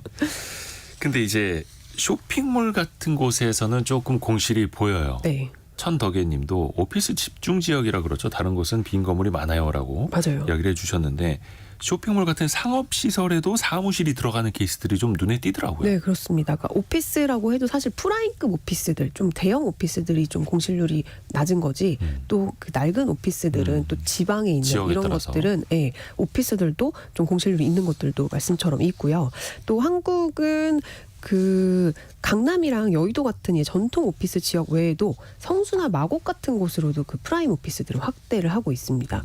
근데 이제 쇼핑몰 같은 곳에서는 조금 공실이 보여요. 네, 천덕애님도 오피스 집중 지역이라 그렇죠. 다른 곳은 빈 건물이 많아요라고 맞아요. 이야기를 해주셨는데 쇼핑몰 같은 상업 시설에도 사무실이 들어가는 케이스들이 좀 눈에 띄더라고요. 네, 그렇습니다. 그러니까 오피스라고 해도 사실 프라임급 오피스들, 좀 대형 오피스들이 좀 공실률이 낮은 거지. 또 그 낡은 오피스들은 또 지방에 있는 지역에 이런 따라서. 것들은 예, 오피스들도 좀 공실률이 있는 것들도 말씀처럼 있고요. 또 한국은 그 강남이랑 여의도 같은 이 전통 오피스 지역 외에도 성수나 마곡 같은 곳으로도 그 프라임 오피스들을 확대를 하고 있습니다.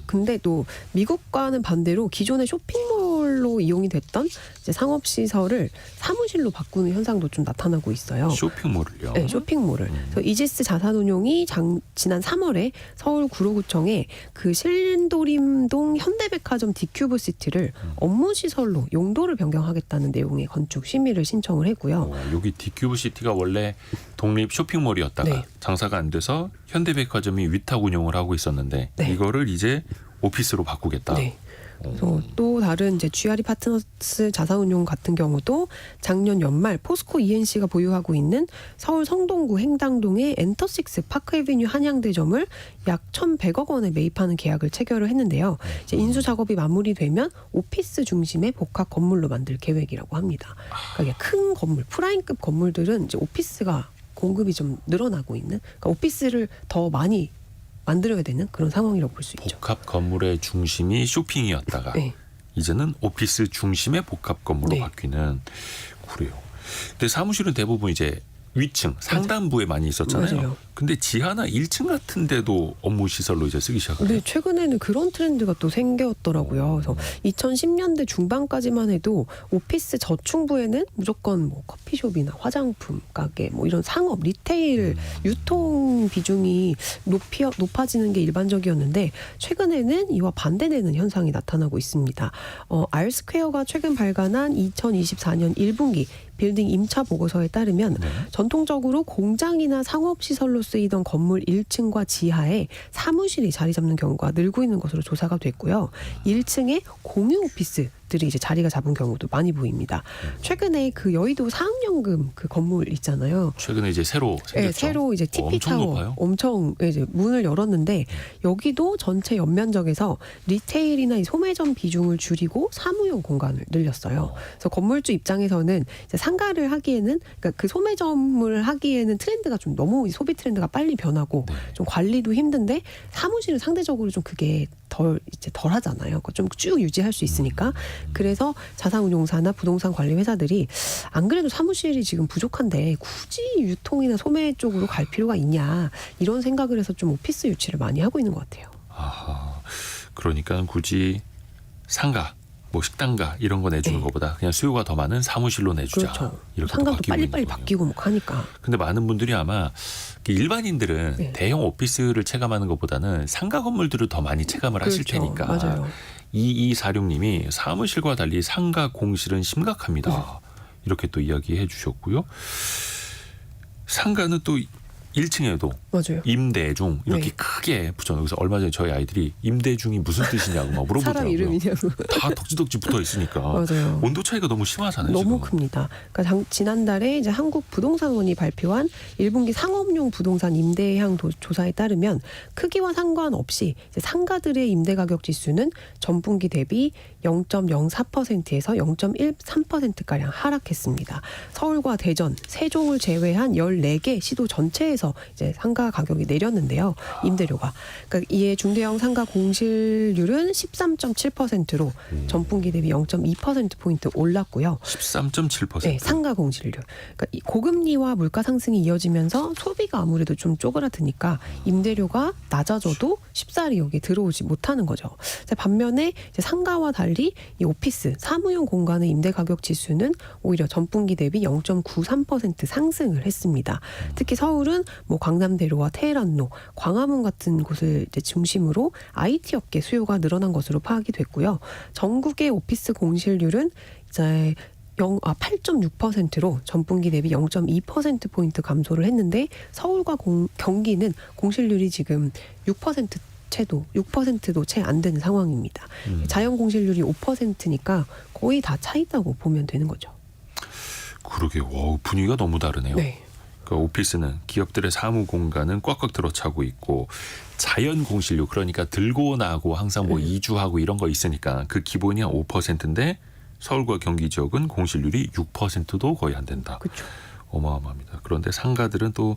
근데 또 미국과는 반대로 기존의 쇼핑몰로 이용이 됐던 이제 상업 시설을 사무실로 바꾸는 현상도 좀 나타나고 있어요. 쇼핑몰을요. 네, 쇼핑몰을. 그래서 이지스 자산운용이 지난 3월에 서울 구로구청에 그 신도림동 현대백화점 디큐브 시티를 업무 시설로 용도를 변경하겠다는 내용의 건축 심의를 신청을 했고요. 여기 디큐브 시티가 원래 독립 쇼핑몰이었다가 네. 장사가 안 돼서 현대백화점이 위탁 운영을 하고 있었는데 네. 이거를 이제 오피스로 바꾸겠다. 네. 그래서 또 다른 이제 GRE 파트너스 자산운용 같은 경우도 작년 연말 포스코 ENC가 보유하고 있는 서울 성동구 행당동의 엔터식스 파크에비뉴 한양대점을 약 1,100억 원에 매입하는 계약을 체결을 했는데요. 이제 인수 작업이 마무리되면 오피스 중심의 복합 건물로 만들 계획이라고 합니다. 그러니까 큰 건물, 프라임급 건물들은 이제 오피스가 공급이 좀 늘어나고 있는, 그러니까 오피스를 더 많이 만들어야 되는 그런 상황이라고 볼 수 있죠. 복합 건물의 중심이 쇼핑이었다가 네. 이제는 오피스 중심의 복합 건물로 네. 바뀌는 그래요. 근데 사무실은 대부분 이제 위층 상단부에 많이 있었잖아요. 맞아요. 근데 지하나 1층 같은 데도 업무 시설로 이제 쓰기 시작해요. 근데 최근에는 그런 트렌드가 또 생겼더라고요. 그래서 2010년대 중반까지만 해도 오피스 저층부에는 무조건 뭐 커피숍이나 화장품 가게 뭐 이런 상업 리테일 유통 비중이 높아지는 게 일반적이었는데 최근에는 이와 반대되는 현상이 나타나고 있습니다. R스퀘어가 최근 발간한 2024년 1분기 빌딩 임차 보고서에 따르면 전통적으로 공장이나 상업시설로 쓰이던 건물 1층과 지하에 사무실이 자리 잡는 경우가 늘고 있는 것으로 조사가 됐고요. 1층에 공유 오피스들이 이제 자리가 잡은 경우도 많이 보입니다. 최근에 그 여의도 사학연금 그 건물 있잖아요. 최근에 이제 새로 생겼죠. 네, 새로 이제 TP 엄청 타워 높아요. 엄청 이제 문을 열었는데 여기도 전체 연면적에서 리테일이나 이 소매점 비중을 줄이고 사무용 공간을 늘렸어요. 그래서 건물주 입장에서는 이제 상가를 하기에는 그러니까 그 소매점을 하기에는 트렌드가 좀 너무 소비 트렌드가 빨리 변하고 좀 관리도 힘든데 사무실은 상대적으로 좀 그게 덜 하잖아요. 좀 쭉 유지할 수 있으니까. 그래서 자산운용사나 부동산 관리 회사들이 안 그래도 사무실이 지금 부족한데 굳이 유통이나 소매 쪽으로 갈 필요가 있냐 이런 생각을 해서 좀 오피스 유치를 많이 하고 있는 것 같아요. 아하, 그러니까 굳이 상가, 뭐 식당가 이런 거 내주는 네. 것보다 그냥 수요가 더 많은 사무실로 내주자. 그렇죠. 이렇게 상가도 바뀌고 빨리빨리 있는 거군요. 바뀌고 뭐 하니까. 근데 많은 분들이 아마 일반인들은 네. 대형 오피스를 체감하는 것보다는 상가 건물들을 더 많이 체감을 하실 그렇죠. 테니까 맞아요. 2246님이 사무실과 달리 상가 공실은 심각합니다. 이렇게 또 이야기해 주셨고요. 상가는 또 1층에도 맞아요. 임대중 이렇게 네. 크게 붙여놓고 그래서 얼마 전에 저희 아이들이 임대중이 무슨 뜻이냐고 막 물어보더라고요. 사람 이름이냐고. 다 덕지덕지 붙어 있으니까 맞아요. 온도 차이가 너무 심하잖아요. 너무 지금. 큽니다. 그러니까 지난달에 이제 한국부동산원이 발표한 1분기 상업용 부동산 임대향 조사에 따르면 크기와 상관없이 이제 상가들의 임대 가격 지수는 전분기 대비 0.04%에서 0.13%가량 하락했습니다. 서울과 대전, 세종을 제외한 14개 시도 전체에서 이제 상가 가격이 내렸는데요. 임대료가. 그러니까 이에 중대형 상가 공실률은 13.7%로 전분기 대비 0.2%포인트 올랐고요. 13.7%. 네, 상가 공실률. 그러니까 이 고금리와 물가 상승이 이어지면서 소비가 아무래도 좀 쪼그라드니까 임대료가 낮아져도 쉽사리 여기 들어오지 못하는 거죠. 반면에 이제 상가와 달리 이 오피스, 사무용 공간의 임대 가격 지수는 오히려 전분기 대비 0.93% 상승을 했습니다. 특히 서울은 뭐 강남대로와 테헤란로, 광화문 같은 곳을 이제 중심으로 IT 업계 수요가 늘어난 것으로 파악이 됐고요. 전국의 오피스 공실률은 이제 8.6%로 전분기 대비 0.2%포인트 감소를 했는데 서울과 경기는 공실률이 지금 6%도 채 안 되는 상황입니다. 자연 공실률이 5%니까 거의 다 차 있다고 보면 되는 거죠. 그러게 분위기가 너무 다르네요. 네. 그러니까 오피스는 기업들의 사무 공간은 꽉꽉 들어차고 있고 자연 공실률 그러니까 들고 나고 항상 뭐 이주하고 이런 거 있으니까 그 기본이 한 5%인데 서울과 경기 지역은 공실률이 6%도 거의 안 된다. 그렇죠. 어마어마합니다. 그런데 상가들은 또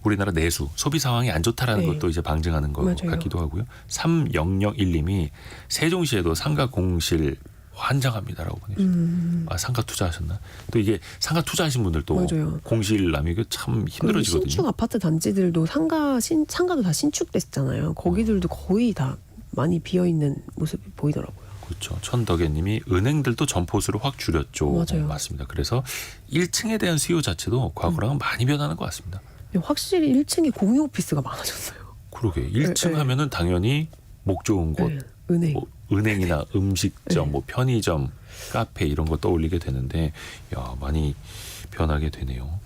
우리나라 내수 소비 상황이 안 좋다라는 네. 것도 이제 방증하는 것 맞아요. 같기도 하고요. 3001님이 세종시에도 상가 공실 환장합니다라고 보내주셨어요. 상가 투자하셨나? 또 이게 상가 투자하신 분들도 맞아요. 공실 나면 이거 참 힘들어지거든요. 신축 아파트 단지들도 상가도 다 신축됐잖아요. 거기들도 거의 다 많이 비어 있는 모습이 보이더라고요. 그렇죠. 천덕애님이 은행들도 점포수를 확 줄였죠. 맞아요. 맞습니다. 그래서 1층에 대한 수요 자체도 과거랑은 많이 변하는 것 같습니다. 확실히 1층에 공유 오피스가 많아졌어요. 그러게 1층 네. 하면은 당연히 목 좋은 곳, 네. 은행. 뭐 은행이나 음식점, 네. 뭐 편의점, 카페 이런 거 떠올리게 되는데 야 많이 변하게 되네요.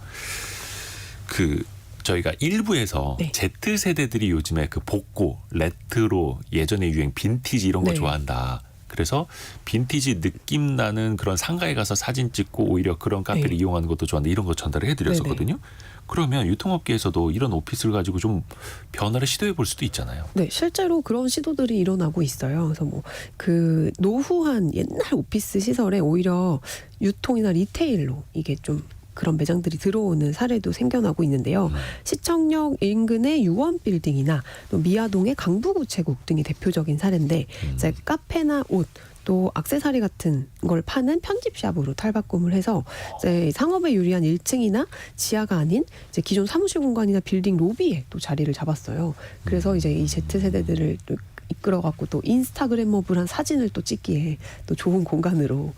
저희가 1부에서 네. Z세대들이 요즘에 그 복고, 레트로, 예전의 유행, 빈티지 이런 거 네. 좋아한다. 그래서 빈티지 느낌 나는 그런 상가에 가서 사진 찍고 오히려 그런 카페를 네. 이용하는 것도 좋아한다. 이런 거 전달을 해드렸었거든요. 그러면 유통업계에서도 이런 오피스를 가지고 좀 변화를 시도해 볼 수도 있잖아요. 네, 실제로 그런 시도들이 일어나고 있어요. 그래서 뭐 그 노후한 옛날 오피스 시설에 오히려 유통이나 리테일로 이게 좀 그런 매장들이 들어오는 사례도 생겨나고 있는데요. 시청역 인근의 유원 빌딩이나 또 미아동의 강부구체국 등이 대표적인 사례인데 이제 카페나 옷 또 액세서리 같은 걸 파는 편집샵으로 탈바꿈을 해서 이제 상업에 유리한 1층이나 지하가 아닌 이제 기존 사무실 공간이나 빌딩 로비에 또 자리를 잡았어요. 그래서 이제 이 Z세대들을 또 이끌어갖고 또 인스타그램업을 사진을 또 찍기에 또 좋은 공간으로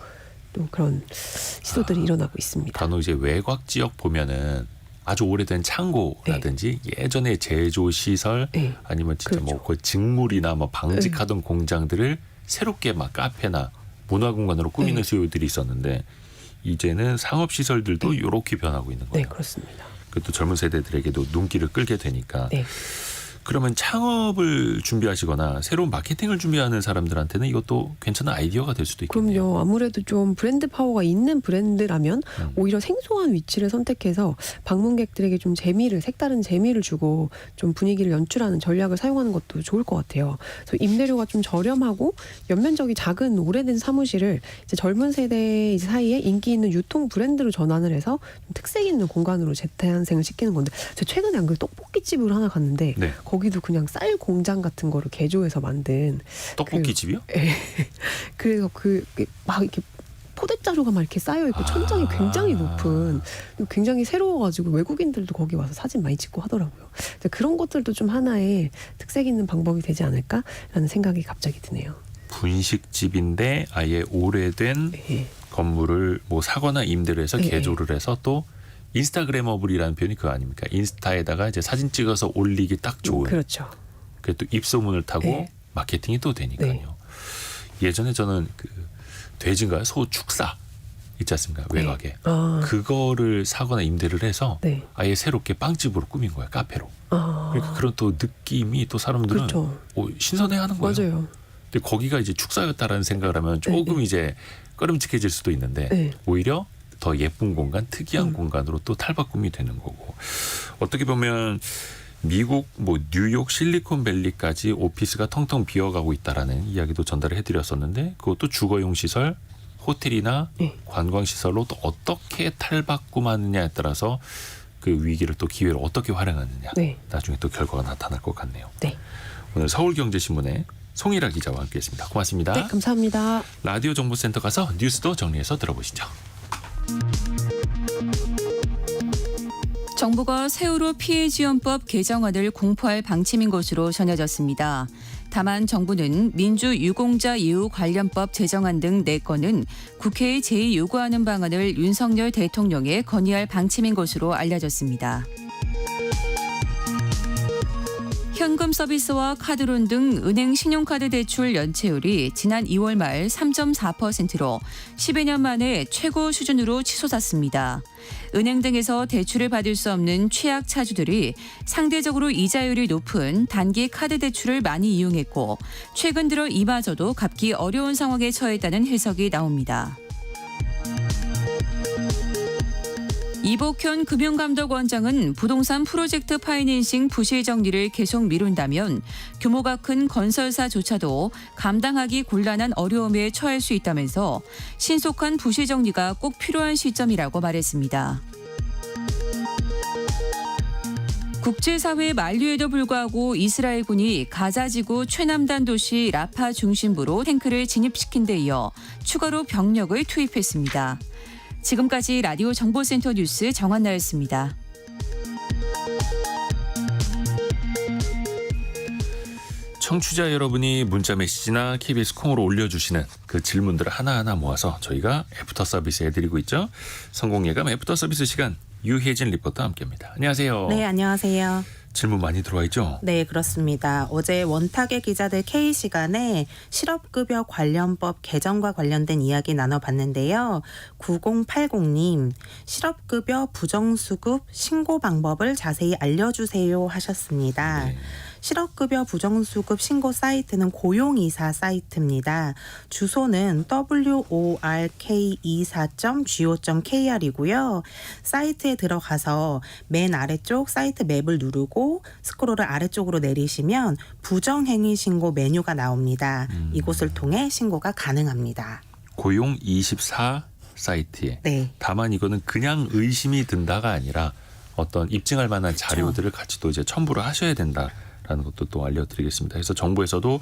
또 그런 시도들이 일어나고 있습니다. 간혹 이제 외곽 지역 보면은 아주 오래된 창고라든지 예전의 제조 시설 네. 아니면 진짜 그렇죠. 뭐 그 직물이나 뭐 방직하던 공장들을 새롭게 막 카페나 문화 공간으로 꾸미는 네. 수요들이 있었는데 이제는 상업 시설들도 이렇게 변하고 있는 네, 거예요. 그렇습니다. 그것도 젊은 세대들에게도 눈길을 끌게 되니까. 네. 그러면 창업을 준비하시거나 새로운 마케팅을 준비하는 사람들한테는 이것도 괜찮은 아이디어가 될 수도 있겠네요. 그럼요. 아무래도 좀 브랜드 파워가 있는 브랜드라면 오히려 생소한 위치를 선택해서 방문객들에게 좀 색다른 재미를 주고 좀 분위기를 연출하는 전략을 사용하는 것도 좋을 것 같아요. 그래서 임대료가 좀 저렴하고 연면적이 작은 오래된 사무실을 이제 젊은 세대 사이에 인기 있는 유통 브랜드로 전환을 해서 좀 특색 있는 공간으로 재탄생을 시키는 건데 제가 최근에 안 그래도 떡볶이집을 하나 갔는데 네. 거기도 그냥 쌀 공장 같은 거를 개조해서 만든 떡볶이 집이요? 그래서 막 이렇게 포대자루가 막 이렇게 쌓여 있고 천장이 굉장히 높은 굉장히 새로워가지고 외국인들도 거기 와서 사진 많이 찍고 하더라고요. 그런 것들도 좀 하나의 특색 있는 방법이 되지 않을까라는 생각이 갑자기 드네요. 분식집인데 아예 오래된 네. 건물을 뭐 사거나 임대를 해서 네. 개조를 해서 또 인스타그램업이라는 표현이 그거 아닙니까? 인스타에다가 이제 사진 찍어서 올리기 딱 좋은. 그렇죠. 그게 또 입소문을 타고 네. 마케팅이 또 되니까요. 네. 예전에 저는 그 돼지인가요? 소 축사 있지 않습니까? 외곽에. 아, 그거를 사거나 임대를 해서 네. 아예 새롭게 빵집으로 꾸민 거예요. 카페로. 아, 그러니까 그런 또 느낌이 또 사람들은 그렇죠. 신선해하는 거예요. 맞아요. 근데 거기가 이제 축사였다라는 생각을 하면 조금 이제 꺼림칙해질 수도 있는데 네. 오히려 더 예쁜 공간, 특이한 공간으로 또 탈바꿈이 되는 거고 어떻게 보면 미국 뭐 뉴욕 실리콘밸리까지 오피스가 텅텅 비어가고 있다라는 이야기도 전달을 해드렸었는데 그것도 주거용 시설, 호텔이나 네. 관광 시설로 또 어떻게 탈바꿈하느냐에 따라서 그 위기를 또 기회를 어떻게 활용하느냐 네. 나중에 또 결과가 나타날 것 같네요. 네. 오늘 서울경제신문의 송일아 기자와 함께했습니다. 고맙습니다. 네, 감사합니다. 라디오 정보센터 가서 뉴스도 정리해서 들어보시죠. 정부가 세월호 피해지원법 개정안을 공포할 방침인 것으로 전해졌습니다. 다만 정부는 민주유공자 예우 관련법 제정안 등 4건은 국회에 제2요구하는 방안을 윤석열 대통령에 건의할 방침인 것으로 알려졌습니다. 현금 서비스와 카드론 등 은행 신용카드 대출 연체율이 지난 2월 말 3.4%로 10여 년 만에 최고 수준으로 치솟았습니다. 은행 등에서 대출을 받을 수 없는 취약 차주들이 상대적으로 이자율이 높은 단기 카드 대출을 많이 이용했고 최근 들어 이마저도 갚기 어려운 상황에 처했다는 해석이 나옵니다. 이복현 금융감독원장은 부동산 프로젝트 파이낸싱 부실 정리를 계속 미룬다면 규모가 큰 건설사조차도 감당하기 곤란한 어려움에 처할 수 있다면서 신속한 부실 정리가 꼭 필요한 시점이라고 말했습니다. 국제사회 만류에도 불구하고 이스라엘군이 가자지구 최남단 도시 라파 중심부로 탱크를 진입시킨 데 이어 추가로 병력을 투입했습니다. 지금까지 라디오 정보센터 뉴스 정한나였습니다. 청취자 여러분이 문자 메시지나 KBS 콩으로 올려주시는 그 질문들을 하나하나 모아서 저희가 애프터 서비스 해드리고 있죠. 성공예감 애프터 서비스 시간 유혜진 리포터와 함께합니다. 안녕하세요. 네, 안녕하세요. 질문 많이 들어와 있죠? 네, 그렇습니다. 어제 원탁의 기자들 K시간에 실업급여 관련법 개정과 관련된 이야기 나눠봤는데요. 9080님, 실업급여 부정수급 신고 방법을 자세히 알려주세요 하셨습니다. 네. 실업급여 부정수급 신고 사이트는 고용이사 사이트입니다. 주소는 work24.go.kr이고요. 사이트에 들어가서 맨 아래쪽 사이트 맵을 누르고 스크롤을 아래쪽으로 내리시면 부정행위 신고 메뉴가 나옵니다. 이곳을 통해 신고가 가능합니다. 고용24 사이트에 네. 다만 이거는 그냥 의심이 든다가 아니라 어떤 입증할 만한 자료들을 같이 또 이제 첨부를 하셔야 된다. 라는 것도 또 알려드리겠습니다. 그래서 정부에서도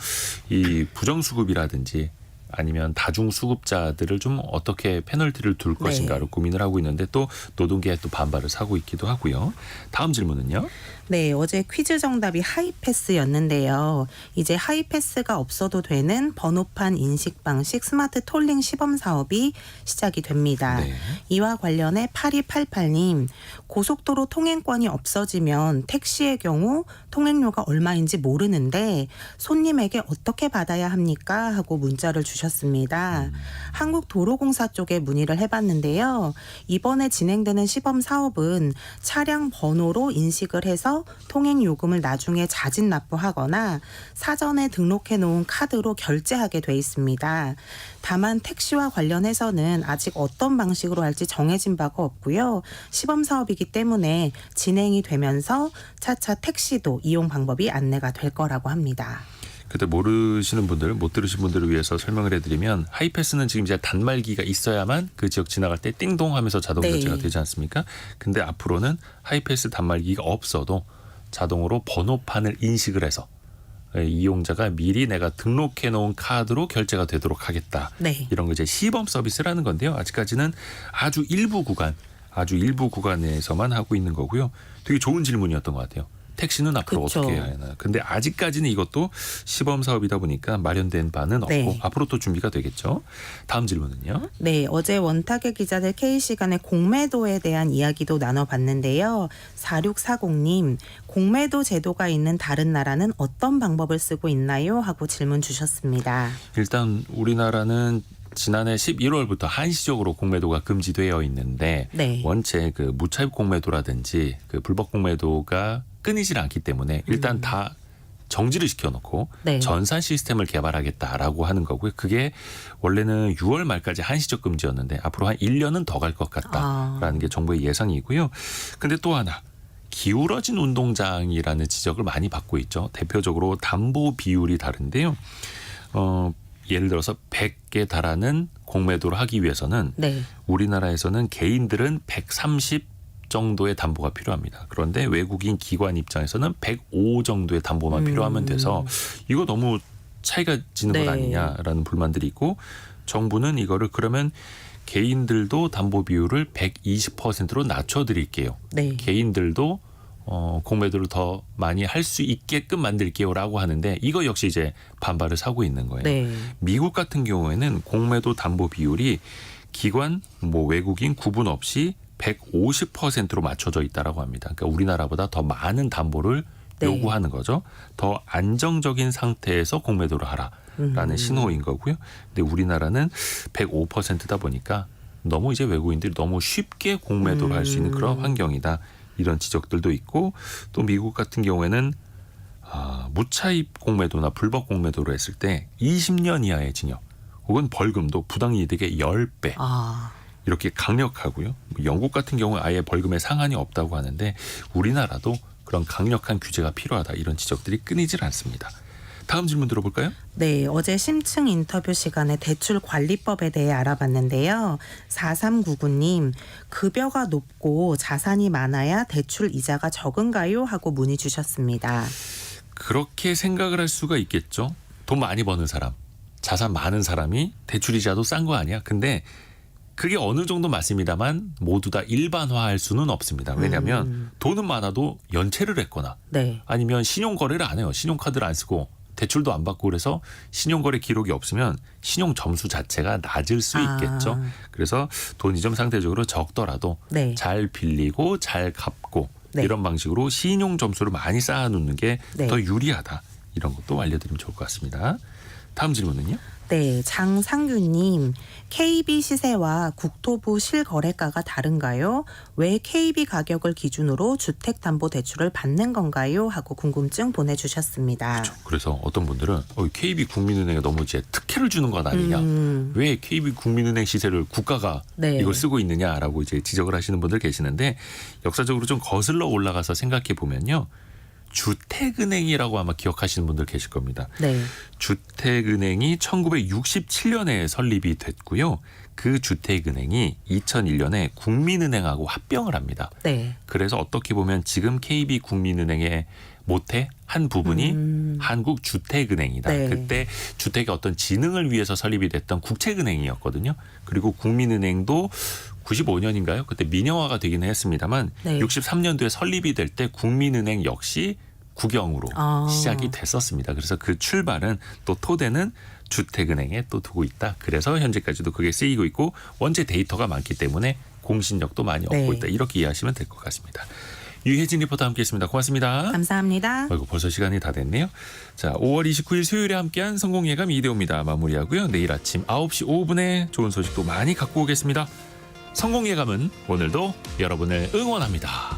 이 부정수급이라든지 아니면 다중수급자들을 좀 어떻게 페널티를 둘 것인가를 고민을 하고 있는데 또 노동계에 또 반발을 사고 있기도 하고요. 다음 질문은요. 네, 어제 퀴즈 정답이 하이패스였는데요. 이제 하이패스가 없어도 되는 번호판 인식 방식 스마트 톨링 시범 사업이 시작이 됩니다. 네. 이와 관련해 8288님, 고속도로 통행권이 없어지면 택시의 경우 통행료가 얼마인지 모르는데 손님에게 어떻게 받아야 합니까? 하고 문자를 주셨습니다. 한국도로공사 쪽에 문의를 해봤는데요. 이번에 진행되는 시범 사업은 차량 번호로 인식을 해서 통행 요금을 나중에 자진 납부하거나 사전에 등록해 놓은 카드로 결제하게 돼 있습니다. 다만 택시와 관련해서는 아직 어떤 방식으로 할지 정해진 바가 없고요. 시범 사업이기 때문에 진행이 되면서 차차 택시도 이용 방법이 안내가 될 거라고 합니다. 그때 모르시는 분들, 못 들으신 분들을 위해서 설명을 해드리면 하이패스는 지금 이제 단말기가 있어야만 그 지역 지나갈 때 띵동 하면서 자동 결제가 되지 않습니까? 근데 앞으로는 하이패스 단말기가 없어도 자동으로 번호판을 인식을 해서 이용자가 미리 내가 등록해 놓은 카드로 결제가 되도록 하겠다. 네. 이런 거 이제 시범 서비스라는 건데요. 아직까지는 아주 일부 구간에서만 하고 있는 거고요. 되게 좋은 질문이었던 것 같아요. 택시는 앞으로 그쵸. 어떻게 해야 하나. 근데 아직까지는 이것도 시범 사업이다 보니까 마련된 바는 없고 네. 앞으로 또 준비가 되겠죠. 다음 질문은요. 네, 어제 원탁의 기자들 K시간에 공매도에 대한 이야기도 나눠봤는데요. 4640님, 공매도 제도가 있는 다른 나라는 어떤 방법을 쓰고 있나요? 하고 질문 주셨습니다. 일단 우리나라는 지난해 11월부터 한시적으로 공매도가 금지되어 있는데 네. 원체 그 무차입 공매도라든지 그 불법 공매도가 끊이질 않기 때문에 일단 다 정지를 시켜놓고 네. 전산 시스템을 개발하겠다라고 하는 거고요. 그게 원래는 6월 말까지 한시적 금지였는데 앞으로 한 1년은 더 갈 것 같다라는 게 정부의 예상이고요. 근데 또 하나 기울어진 운동장이라는 지적을 많이 받고 있죠. 대표적으로 담보 비율이 다른데요. 예를 들어서 100개 달하는 공매도를 하기 위해서는 네. 우리나라에서는 개인들은 130 정도의 담보가 필요합니다. 그런데 외국인 기관 입장에서는 105 정도의 담보만 필요하면 돼서 이거 너무 차이가 지는 것 네. 아니냐라는 불만들이 있고 정부는 이거를 그러면 개인들도 담보 비율을 120%로 낮춰드릴게요. 네. 개인들도 공매도를 더 많이 할 수 있게끔 만들게요라고 하는데 이거 역시 이제 반발을 사고 있는 거예요. 네. 미국 같은 경우에는 공매도 담보 비율이 기관 뭐 외국인 구분 없이 150%로 맞춰져 있다라고 합니다. 그러니까 우리나라보다 더 많은 담보를 네. 요구하는 거죠. 더 안정적인 상태에서 공매도를 하라라는 신호인 거고요. 근데 우리나라는 105%다 보니까 너무 이제 외국인들이 너무 쉽게 공매도를 할 수 있는 그런 환경이다. 이런 지적들도 있고 또 미국 같은 경우에는 무차입 공매도나 불법 공매도를 했을 때 20년 이하의 징역 혹은 벌금도 부당이득의 10배 이렇게 강력하고요. 영국 같은 경우는 아예 벌금에 상한이 없다고 하는데 우리나라도 그런 강력한 규제가 필요하다. 이런 지적들이 끊이질 않습니다. 다음 질문 들어볼까요? 네, 어제 심층 인터뷰 시간에 대출 관리법에 대해 알아봤는데요. 4399님, 급여가 높고 자산이 많아야 대출 이자가 적은가요? 하고 문의 주셨습니다. 그렇게 생각을 할 수가 있겠죠. 돈 많이 버는 사람, 자산 많은 사람이 대출 이자도 싼 거 아니야? 근데 그게 어느 정도 맞습니다만 모두 다 일반화할 수는 없습니다. 왜냐하면 돈은 많아도 연체를 했거나 네. 아니면 신용거래를 안 해요. 신용카드를 안 쓰고 대출도 안 받고 그래서 신용거래 기록이 없으면 신용 점수 자체가 낮을 수 있겠죠. 그래서 돈이 좀 상대적으로 적더라도 네. 잘 빌리고 잘 갚고 네. 이런 방식으로 신용 점수를 많이 쌓아놓는 게 더 네. 유리하다. 이런 것도 알려드리면 좋을 것 같습니다. 다음 질문은요? 네, 장상규님, KB 시세와 국토부 실거래가가 다른가요? 왜 KB 가격을 기준으로 주택담보대출을 받는 건가요? 하고 궁금증 보내주셨습니다. 그렇죠. 그래서 어떤 분들은 KB 국민은행에 너무 이제 특혜를 주는 건 아니냐? 왜 KB 국민은행 시세를 국가가 네. 이걸 쓰고 있느냐라고 이제 지적을 하시는 분들 계시는데 역사적으로 좀 거슬러 올라가서 생각해 보면요. 주택은행이라고 아마 기억하시는 분들 계실 겁니다. 네. 주택은행이 1967년에 설립이 됐고요. 그 주택은행이 2001년에 국민은행하고 합병을 합니다. 네. 그래서 어떻게 보면 지금 KB 국민은행의 모태 한 부분이 한국주택은행이다. 네. 그때 주택의 어떤 지능을 위해서 설립이 됐던 국책은행이었거든요. 그리고 국민은행도 95년인가요? 그때 민영화가 되기는 했습니다만 네. 63년도에 설립이 될 때 국민은행 역시 국영으로 시작이 됐었습니다. 그래서 그 출발은 또 토대는 주택은행에 또 두고 있다. 그래서 현재까지도 그게 쓰이고 있고 원체 데이터가 많기 때문에 공신력도 많이 얻고 네. 있다. 이렇게 이해하시면 될 것 같습니다. 유혜진 리포터 함께했습니다. 고맙습니다. 감사합니다. 아이고 벌써 시간이 다 됐네요. 자, 5월 29일 수요일에 함께한 성공예감 이대호입니다. 마무리하고요. 내일 아침 9시 5분에 좋은 소식도 많이 갖고 오겠습니다. 성공예감은 오늘도 여러분을 응원합니다.